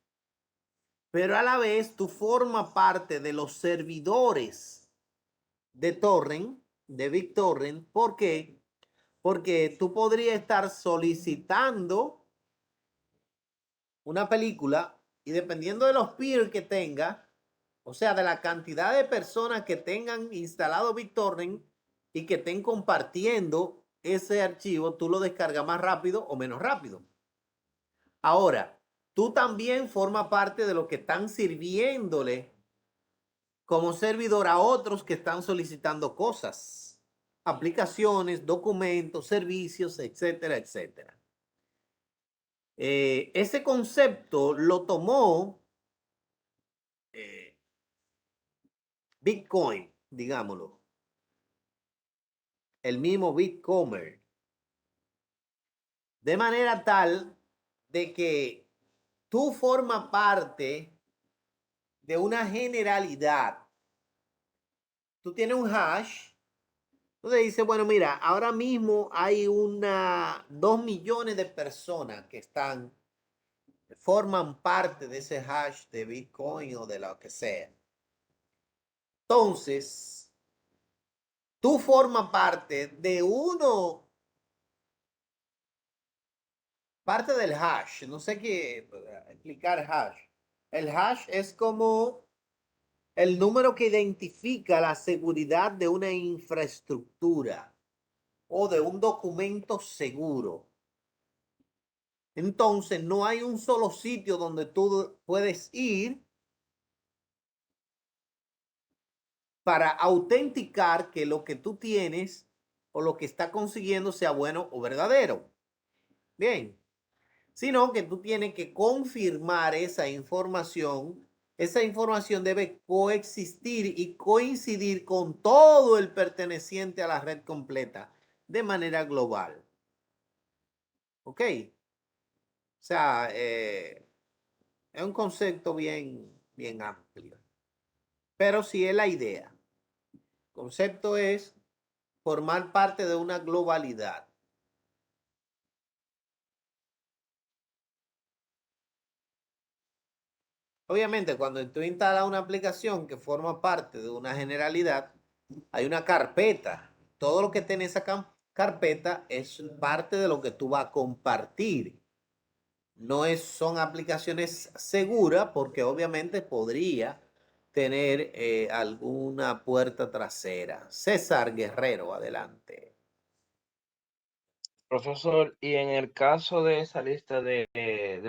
pero a la vez tú formas parte de los servidores de Torrent, de BitTorrent. ¿Por qué? Porque tú podrías estar solicitando una película y dependiendo de los peers que tenga, o sea, de la cantidad de personas que tengan instalado BitTorrent y que estén compartiendo ese archivo, tú lo descargas más rápido o menos rápido. Ahora, tú también formas parte de lo que están sirviéndole como servidor a otros que están solicitando cosas, aplicaciones, documentos, servicios, etcétera, etcétera. Ese concepto lo tomó Bitcoin, digámoslo, el mismo Bitcomer, de manera tal de que tú formas parte de una generalidad. Tú tienes un hash. Entonces dice, bueno, mira, ahora mismo hay 2 millones de personas que forman parte de ese hash de Bitcoin o de lo que sea. Entonces, tú formas parte de parte del hash. No sé qué explicar hash. El hash es como el número que identifica la seguridad de una infraestructura o de un documento seguro. Entonces, no hay un solo sitio donde tú puedes ir para autenticar que lo que tú tienes o lo que está consiguiendo sea bueno o verdadero. Bien, sino que tú tienes que confirmar esa información. Esa información debe coexistir y coincidir con todo el perteneciente a la red completa de manera global. ¿Ok? O sea, es un concepto bien amplio. Pero sí es la idea. El concepto es formar parte de una globalidad. Obviamente, cuando tú instalas una aplicación que forma parte de una generalidad, hay una carpeta. Todo lo que tiene esa carpeta es parte de lo que tú vas a compartir. Son aplicaciones seguras porque obviamente podría tener alguna puerta trasera. César Guerrero, adelante. Profesor, y en el caso de esa lista de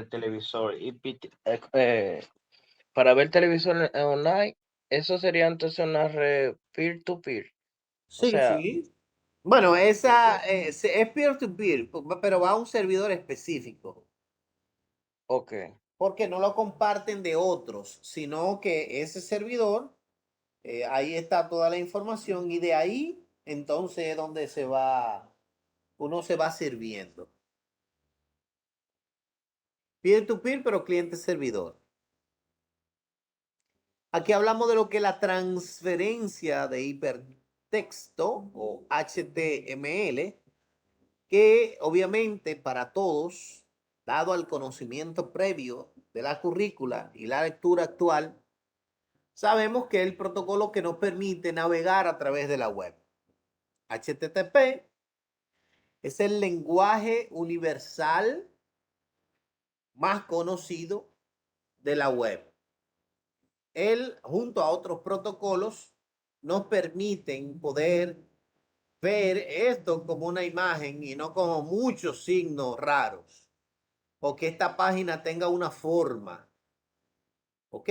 televisor, para ver televisor online, eso sería entonces una red peer-to-peer. O Sí, sea, sí. Bueno, esa es peer-to-peer, pero va a un servidor específico. ok. Porque no lo comparten de otros, sino que ese servidor, ahí está toda la información y de ahí entonces es donde uno se va sirviendo. Peer-to-peer, pero cliente-servidor. Aquí hablamos de lo que es la transferencia de hipertexto o HTML, que obviamente para todos, dado al conocimiento previo de la currícula y la lectura actual, sabemos que es el protocolo que nos permite navegar a través de la web. HTTP es el lenguaje universal más conocido de la web. Él, junto a otros protocolos, nos permiten poder ver esto como una imagen y no como muchos signos raros. O que esta página tenga una forma. ¿Ok?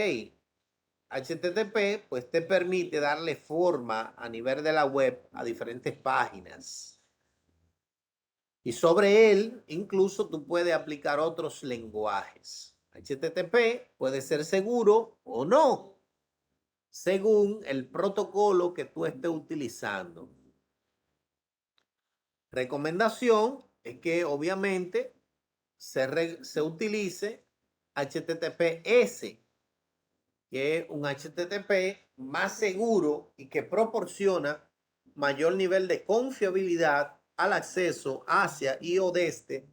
HTTP pues te permite darle forma a nivel de la web a diferentes páginas. Y sobre él, incluso tú puedes aplicar otros lenguajes. HTTP puede ser seguro o no, según el protocolo que tú estés utilizando. Recomendación es que obviamente se utilice HTTPS, que es un HTTP más seguro y que proporciona mayor nivel de confiabilidad al acceso hacia y o desde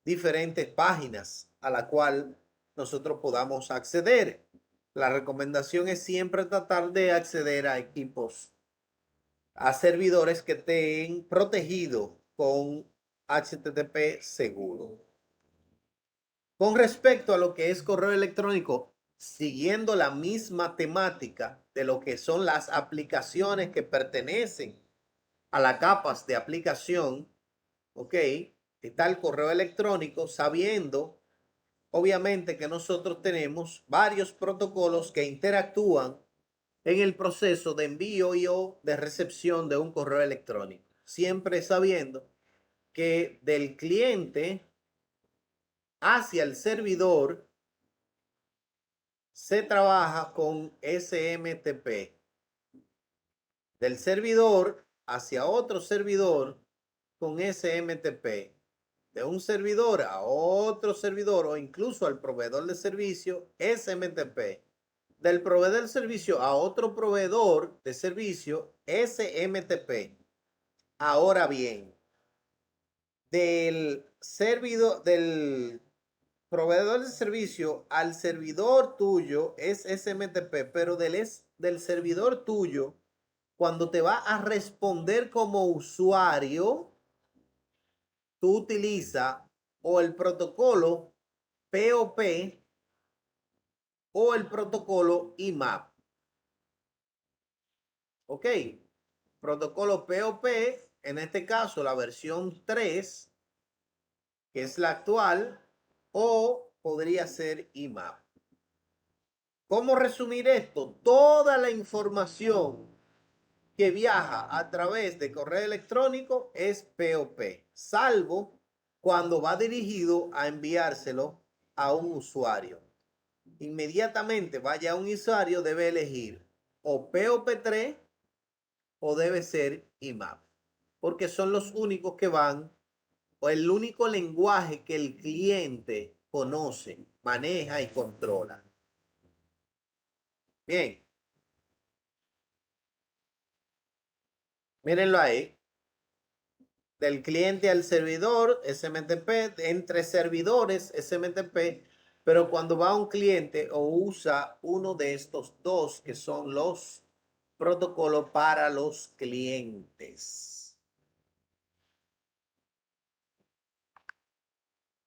diferentes páginas a la cual nosotros podamos acceder. La recomendación es siempre tratar de acceder a equipos, a servidores que estén protegidos con HTTP seguro. Con respecto a lo que es correo electrónico, siguiendo la misma temática de lo que son las aplicaciones que pertenecen a las capas de aplicación, ¿ok? Está el correo electrónico, sabiendo obviamente que nosotros tenemos varios protocolos que interactúan en el proceso de envío y o de recepción de un correo electrónico, siempre sabiendo que del cliente hacia el servidor se trabaja con SMTP. Del servidor hacia otro servidor con SMTP. De un servidor a otro servidor o incluso al proveedor de servicio, SMTP. Del proveedor de servicio a otro proveedor de servicio, SMTP. Ahora bien, del servidor, del proveedor de servicio al servidor tuyo es SMTP, pero del servidor tuyo, cuando te va a responder como usuario, tú utilizas o el protocolo POP o el protocolo IMAP. Ok, protocolo POP, en este caso la versión 3, que es la actual, o podría ser IMAP. ¿Cómo resumir esto? Toda la información que viaja a través de correo electrónico es POP, salvo cuando va dirigido a enviárselo a un usuario. Inmediatamente vaya a un usuario, debe elegir o POP3 o debe ser IMAP, porque son los únicos que van, o el único lenguaje que el cliente conoce, maneja y controla. Bien. Mírenlo ahí. Del cliente al servidor, SMTP, entre servidores, SMTP, pero cuando va un cliente o usa uno de estos dos, que son los protocolos para los clientes.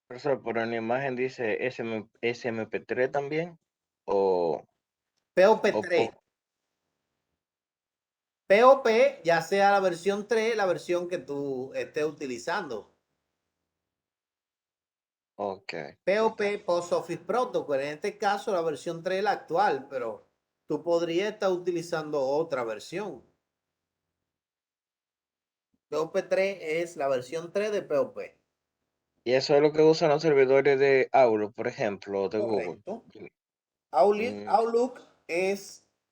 Profesor, pero en la imagen dice SMP3 también, o POP3. POP, ya sea la versión 3, la versión que tú estés utilizando. ok. POP, Post Office Protocol. En este caso, la versión 3 es la actual, pero tú podrías estar utilizando otra versión. POP3 es la versión 3 de POP. Y eso es lo que usan los servidores de Outlook, por ejemplo, de Correcto. Google. Outlook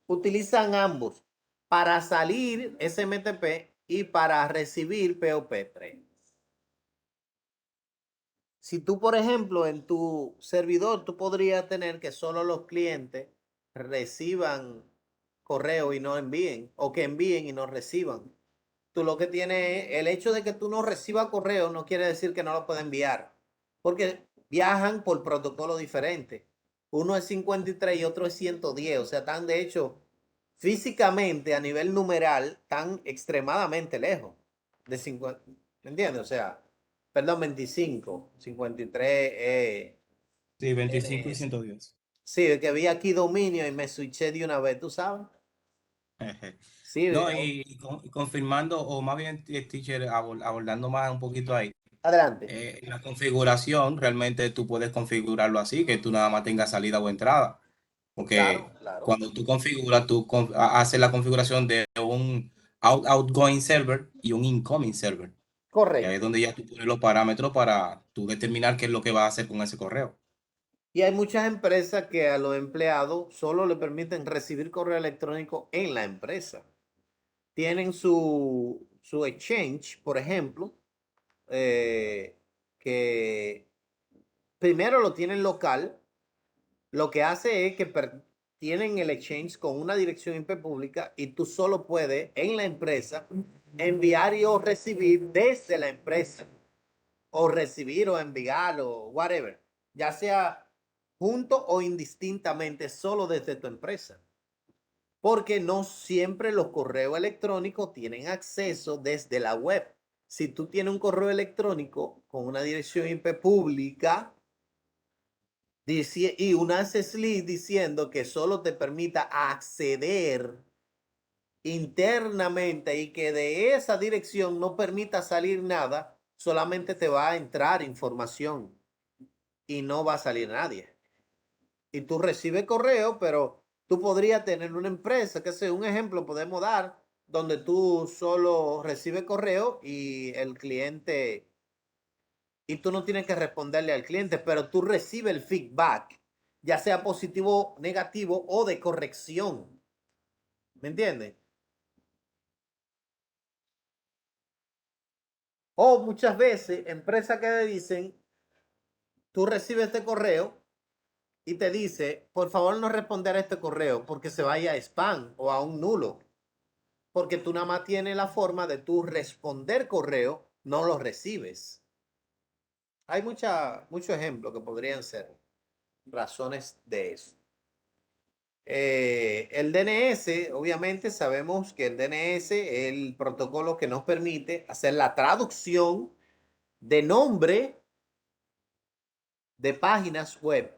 utilizan ambos para salir SMTP y para recibir POP3. Si tú, por ejemplo, en tu servidor, tú podrías tener que solo los clientes reciban correo y no envíen, o que envíen y no reciban. Tú lo que tienes es el hecho de que tú no recibas correo no quiere decir que no lo puedas enviar, porque viajan por protocolo diferente. Uno es 53 y otro es 110, o sea, están de hecho físicamente a nivel numeral tan extremadamente lejos de 50, ¿me entiendes? O sea, perdón, 25, 53. Sí, 25 y 110. Sí, es que vi aquí dominio y me switché de una vez, ¿tú sabes? Sí, No, y confirmando, o más bien, teacher, abordando más un poquito ahí. adelante. La configuración, realmente tú puedes configurarlo así, que tú nada más tengas salida o entrada. Porque Claro. cuando tú configuras, tú haces la configuración de un outgoing server y un incoming server. Y ahí es Correcto. donde ya tú pones los parámetros para tú determinar qué es lo que vas a hacer con ese correo. Y hay muchas empresas que a los empleados solo le permiten recibir correo electrónico en la empresa. Tienen su exchange, por ejemplo, que primero lo tienen local. Lo que hace es que tienen el exchange con una dirección IP pública y tú solo puedes en la empresa enviar y o recibir desde la empresa. O recibir o enviar o whatever. Ya sea junto o indistintamente, solo desde tu empresa. Porque no siempre los correos electrónicos tienen acceso desde la web. Si tú tienes un correo electrónico con una dirección IP pública y una slip diciendo que solo te permita acceder internamente y que de esa dirección no permita salir nada, solamente te va a entrar información y no va a salir nadie. Y tú recibes correo, pero tú podrías tener una empresa, que sea un ejemplo podemos dar, donde tú solo recibes correo y el cliente, y tú no tienes que responderle al cliente, pero tú recibes el feedback, ya sea positivo, negativo o de corrección. ¿Me entiendes? O muchas veces empresas que le dicen, tú recibes este correo y te dice, por favor no responder a este correo porque se vaya a spam o a un nulo. Porque tú nada más tienes la forma de tú responder correo, no lo recibes. Hay muchos ejemplos que podrían ser razones de eso. El DNS, obviamente sabemos que el DNS es el protocolo que nos permite hacer la traducción de nombre de páginas web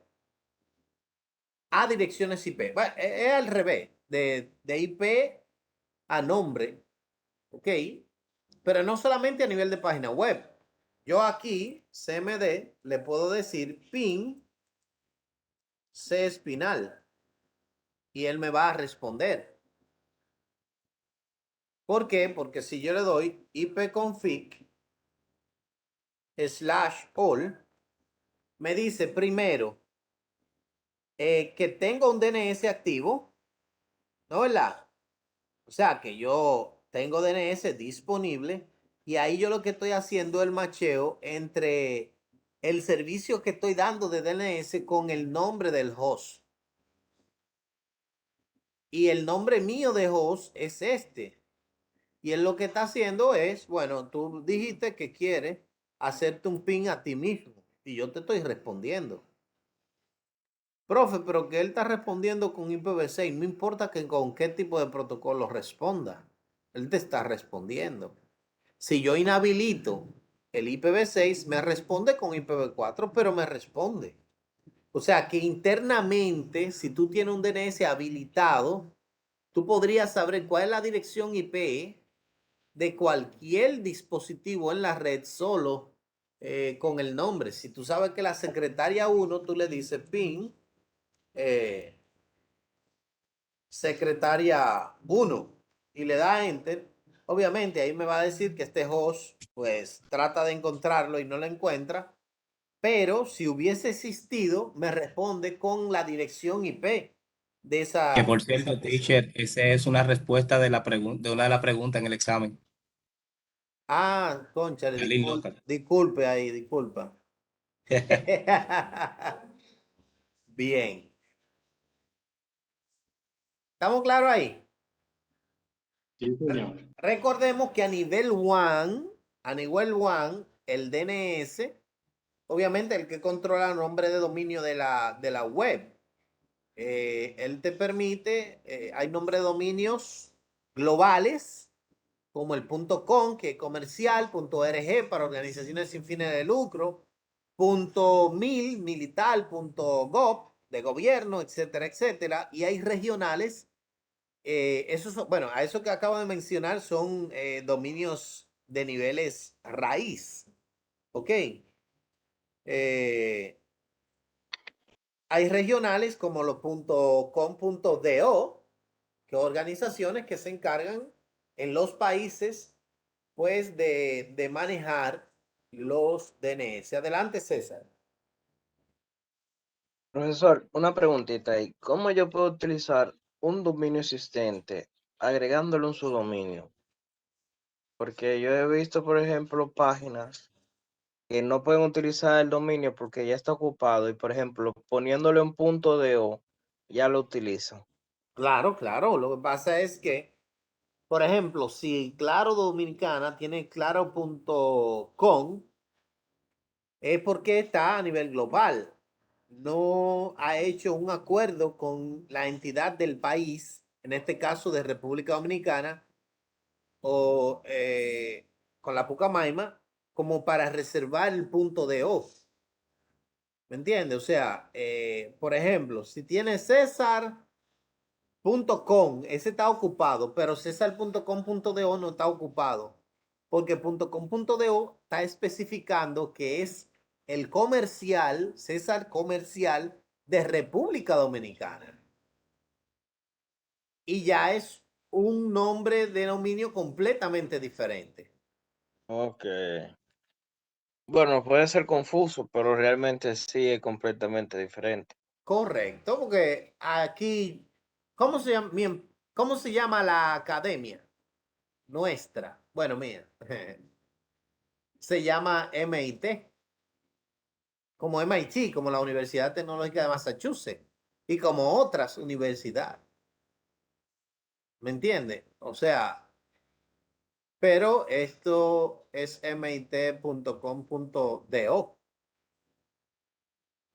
a direcciones IP. Bueno, es al revés, de IP a nombre, ¿ok? Pero no solamente a nivel de página web. Yo aquí, CMD, le puedo decir ping C espinal y él me va a responder. ¿Por qué? Porque si yo le doy ipconfig /all, me dice primero que tengo un DNS activo, ¿no verdad? O sea que yo tengo DNS disponible y ahí yo lo que estoy haciendo es el macheo entre el servicio que estoy dando de DNS con el nombre del host. Y el nombre mío de host es este. Y él lo que está haciendo es, bueno, tú dijiste que quieres hacerte un ping a ti mismo y yo te estoy respondiendo. Profe, pero que él está respondiendo con IPv6, no importa que con qué tipo de protocolo responda, él te está respondiendo. Si yo inhabilito el IPv6, me responde con IPv4, pero me responde. O sea que internamente, si tú tienes un DNS habilitado, tú podrías saber cuál es la dirección IP de cualquier dispositivo en la red solo con el nombre. Si tú sabes que la secretaria 1, tú le dices ping secretaria 1 y le da enter, obviamente ahí me va a decir que este host pues trata de encontrarlo y no lo encuentra, pero si hubiese existido me responde con la dirección IP de esa. Que por cierto, teacher, esa es una respuesta de la de una de las preguntas en el examen. Ah, concha, La lindo. disculpe ahí, disculpa. Bien. ¿Estamos claros ahí? Sí, señor. Recordemos que a nivel WAN, el DNS, obviamente el que controla el nombre de dominio de la web, él te permite, hay nombre de dominios globales, como el .com, que es comercial, .org para organizaciones sin fines de lucro, .mil, militar, .gov, de gobierno, etcétera, etcétera. Y hay regionales. Bueno, a eso que acabo de mencionar son dominios de niveles raíz. ¿Ok? Hay regionales como los .com.do, que organizaciones que se encargan en los países pues de manejar los DNS. Adelante, César. Profesor, una preguntita ahí. ¿Cómo yo puedo utilizar un dominio existente agregándole un subdominio? Porque yo he visto, por ejemplo, páginas que no pueden utilizar el dominio porque ya está ocupado y, por ejemplo, poniéndole un punto de O, ya lo utilizan. Claro, claro. Lo que pasa es que, por ejemplo, si Claro Dominicana tiene claro.com, es porque está a nivel global. No ha hecho un acuerdo con la entidad del país, en este caso de República Dominicana, o con la Pucamaima, como para reservar el punto de O. ¿Me entiendes? O sea, por ejemplo, si tiene César.com, ese está ocupado, pero César.com.do no está ocupado, porque .com.do está especificando que es el comercial, César Comercial de República Dominicana. Y ya es un nombre de dominio completamente diferente. Ok. Bueno, puede ser confuso, pero realmente sí es completamente diferente. Correcto, porque aquí, ¿cómo se llama la academia nuestra? Bueno, mía, se llama MIT, como MIT, como la Universidad Tecnológica de Massachusetts y como otras universidades. ¿Me entiende? O sea, pero esto es mit.com.do.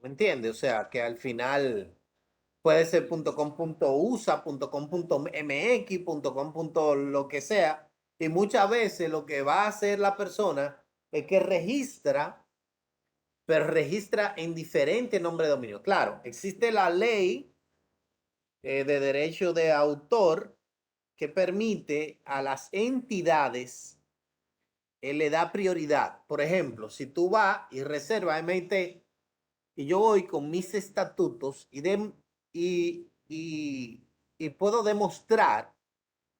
¿Me entiende? O sea, que al final puede ser .com.usa, .com.mx, lo que sea. Y muchas veces lo que va a hacer la persona es que registra, pero registra en diferente nombre de dominio. Claro, existe la ley de derecho de autor que permite a las entidades, le da prioridad. Por ejemplo, si tú vas y reservas MIT y yo voy con mis estatutos y puedo demostrar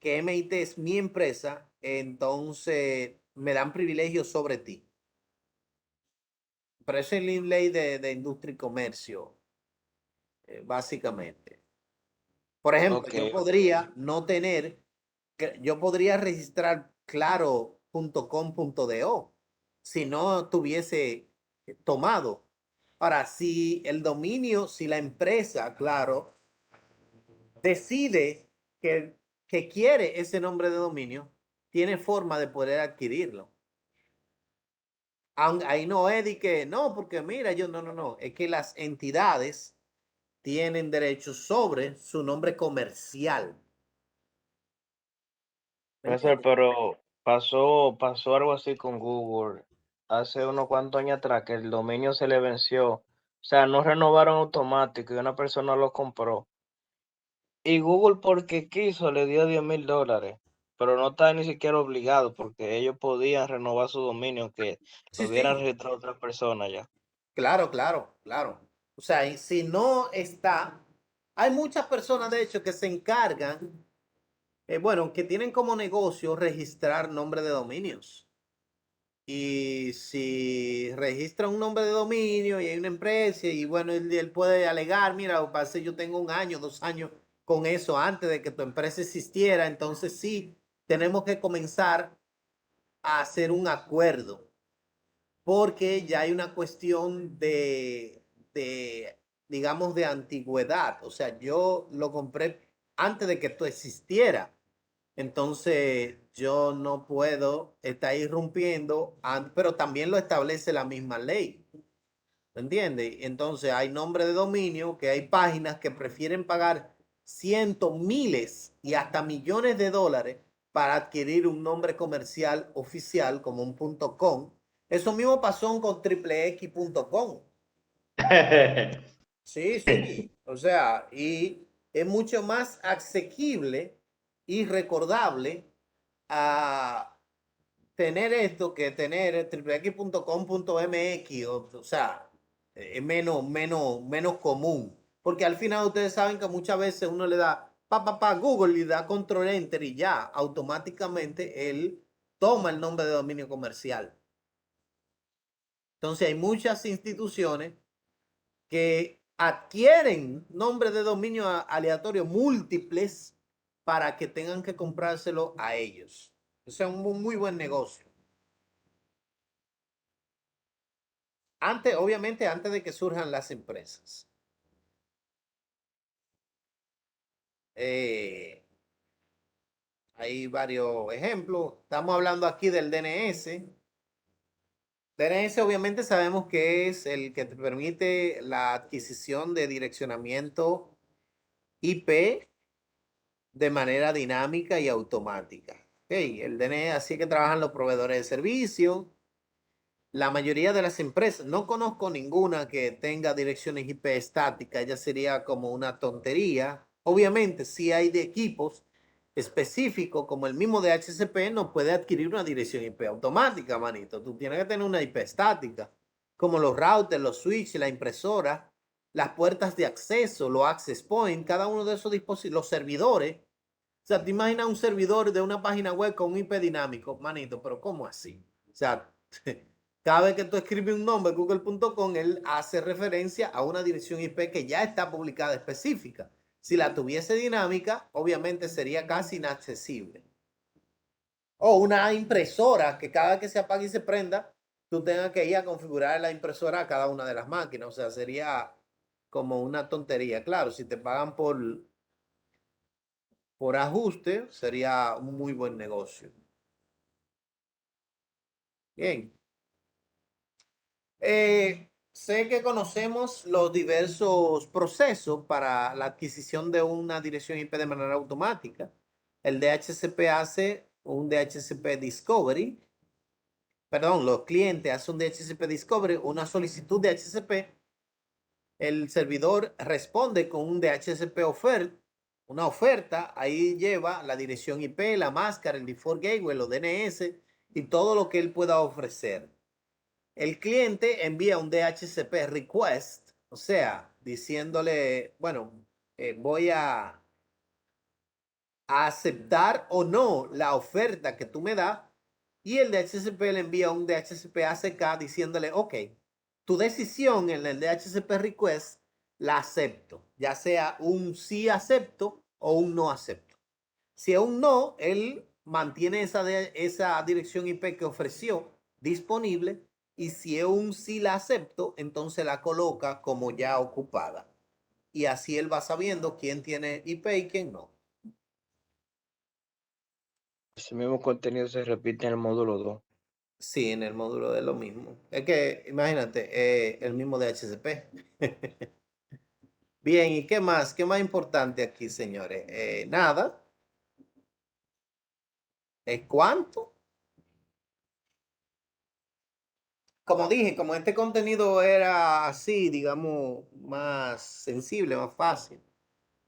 que MIT es mi empresa, entonces me dan privilegios sobre ti. Pero eso es la ley de industria y comercio, básicamente. Por ejemplo, Ok, yo podría no tener, yo podría registrar claro.com.do si no tuviese tomado. Ahora, si el dominio, si la empresa, claro, decide que quiere ese nombre de dominio, tiene forma de poder adquirirlo. Ahí no es de que, no, porque mira, yo no, es que las entidades tienen derechos sobre su nombre comercial. ¿Me profesor, entiendes? pero pasó algo así con Google hace unos cuantos años atrás que el dominio se le venció. O sea, no renovaron automático y una persona lo compró. Y Google porque quiso le dio $10,000, pero no está ni siquiera obligado porque ellos podían renovar su dominio que lo Sí, hubieran sí, registrado otra persona ya. claro, claro, claro. O sea, y si no está, hay muchas personas, de hecho, que se encargan, bueno, que tienen como negocio registrar nombre de dominios. Y si registra un nombre de dominio y hay una empresa y bueno, él puede alegar, mira, pase, yo tengo 1 año, 2 años con eso antes de que tu empresa existiera, entonces sí, tenemos que comenzar a hacer un acuerdo porque ya hay una cuestión de, digamos, de antigüedad. O sea, yo lo compré antes de que esto existiera. Entonces, yo no puedo estar irrumpiendo, pero también lo establece la misma ley. ¿Me entiendes? Entonces, hay nombre de dominio, que hay páginas que prefieren pagar cientos, miles y hasta millones de dólares para adquirir un nombre comercial oficial como un .com. Eso mismo pasó con triplex.com. Sí, sí. O sea, y es mucho más asequible y recordable a tener esto que tener triplex.com.mx, o sea, es menos común. Porque al final ustedes saben que muchas veces uno le da Google y da control enter y ya automáticamente él toma el nombre de dominio comercial. Entonces hay muchas instituciones que adquieren nombres de dominio aleatorio múltiples para que tengan que comprárselo a ellos. Ese es un muy buen negocio. Obviamente, antes de que surjan las empresas. Hay varios ejemplos. Estamos hablando aquí del DNS. DNS obviamente sabemos que es el que te permite la adquisición de direccionamiento IP de manera dinámica y automática. Okay, el DNS, así que trabajan los proveedores de servicios. La mayoría de las empresas, no conozco ninguna que tenga direcciones IP estáticas, ya sería como una tontería. Obviamente, si hay de equipos específicos, como el mismo DHCP, no puede adquirir una dirección IP automática, manito. Tú tienes que tener una IP estática, como los routers, los switches, la impresora, las puertas de acceso, los access points, cada uno de esos dispositivos, los servidores. O sea, te imaginas un servidor de una página web con un IP dinámico, manito, pero ¿cómo así? O sea, cada vez que tú escribes un nombre en google.com, él hace referencia a una dirección IP que ya está publicada específica. Si la tuviese dinámica, obviamente sería casi inaccesible. O una impresora que cada vez que se apague y se prenda, tú tengas que ir a configurar la impresora a cada una de las máquinas. O sea, sería como una tontería. Claro, si te pagan por ajuste, sería un muy buen negocio. Bien. Sé que conocemos los diversos procesos para la adquisición de una dirección IP de manera automática. El DHCP hace un DHCP Discovery. Perdón, los clientes hacen un DHCP Discovery, una solicitud de DHCP. El servidor responde con un DHCP offer, una oferta. Ahí lleva la dirección IP, la máscara, el default gateway, los DNS y todo lo que él pueda ofrecer. El cliente envía un DHCP request, o sea, diciéndole, bueno, voy a aceptar o no la oferta que tú me das, y el DHCP le envía un DHCP ACK diciéndole, ok, tu decisión en el DHCP request la acepto, ya sea un sí acepto o un no acepto. Si es un no, él mantiene esa dirección IP que ofreció disponible, y si es un sí la acepto, entonces la coloca como ya ocupada. Y así él va sabiendo quién tiene IP y quién no. Ese mismo contenido se repite en el módulo 2. Sí, en el módulo de lo mismo. Es que, imagínate, el mismo DHCP. Bien, ¿y qué más? ¿Qué más importante aquí, señores? Nada. ¿Cuánto? Como dije, como este contenido era así, digamos, más sensible, más fácil.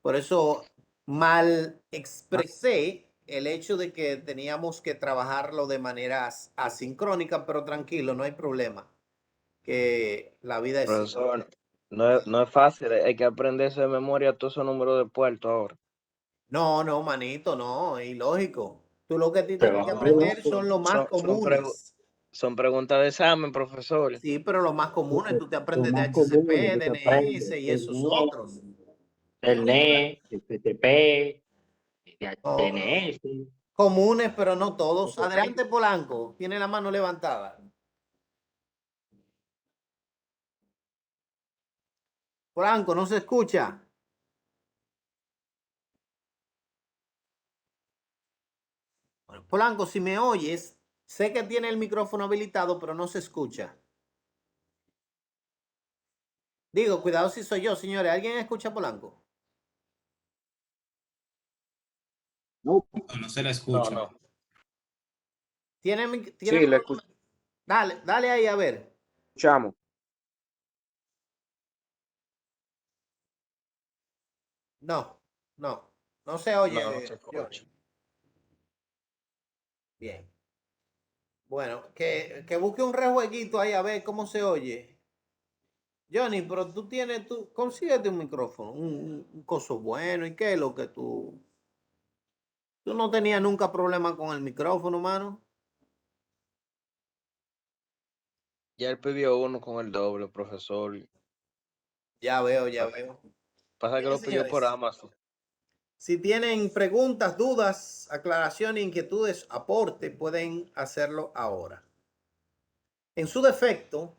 Por eso mal expresé el hecho de que teníamos que trabajarlo de manera asincrónica, pero tranquilo, no hay problema. Que la vida es... Profesor, no es fácil, hay que aprenderse de memoria todos esos números de puerto ahora. No, no, manito, no, es ilógico. Tú lo que tienes Pero que ahora aprender son los más comunes. Son preguntas de examen, profesor. Sí, pero los más comunes, tú te lo aprendes de más común es HCP, que se DNS aprende y esos otros. el NE, el TCP, el Oh, DNS. comunes, pero no todos. Adelante, Polanco, tiene la mano levantada. Polanco, no se escucha. Bueno, Polanco, si me oyes, sé que tiene el micrófono habilitado, pero no se escucha. Digo, cuidado si soy yo, señores. ¿Alguien escucha a Polanco? No, no se le No, escucha. no. ¿Tiene Sí, le Dale ahí a ver. escuchamos. No, no se No, oye, no se Johnny. escucha. Bien. Bueno, que busque un rejueguito ahí a ver cómo se oye. Johnny, pero consíguete un micrófono, un coso bueno. ¿Y qué es lo que tú no tenías nunca problema con el micrófono, mano? Ya él pidió uno con el doble, profesor. Ya veo, ya veo. Pasa que Bien, lo pidió por señores. Amazon. Si tienen preguntas, dudas, aclaraciones, inquietudes, aporte, pueden hacerlo ahora. En su defecto,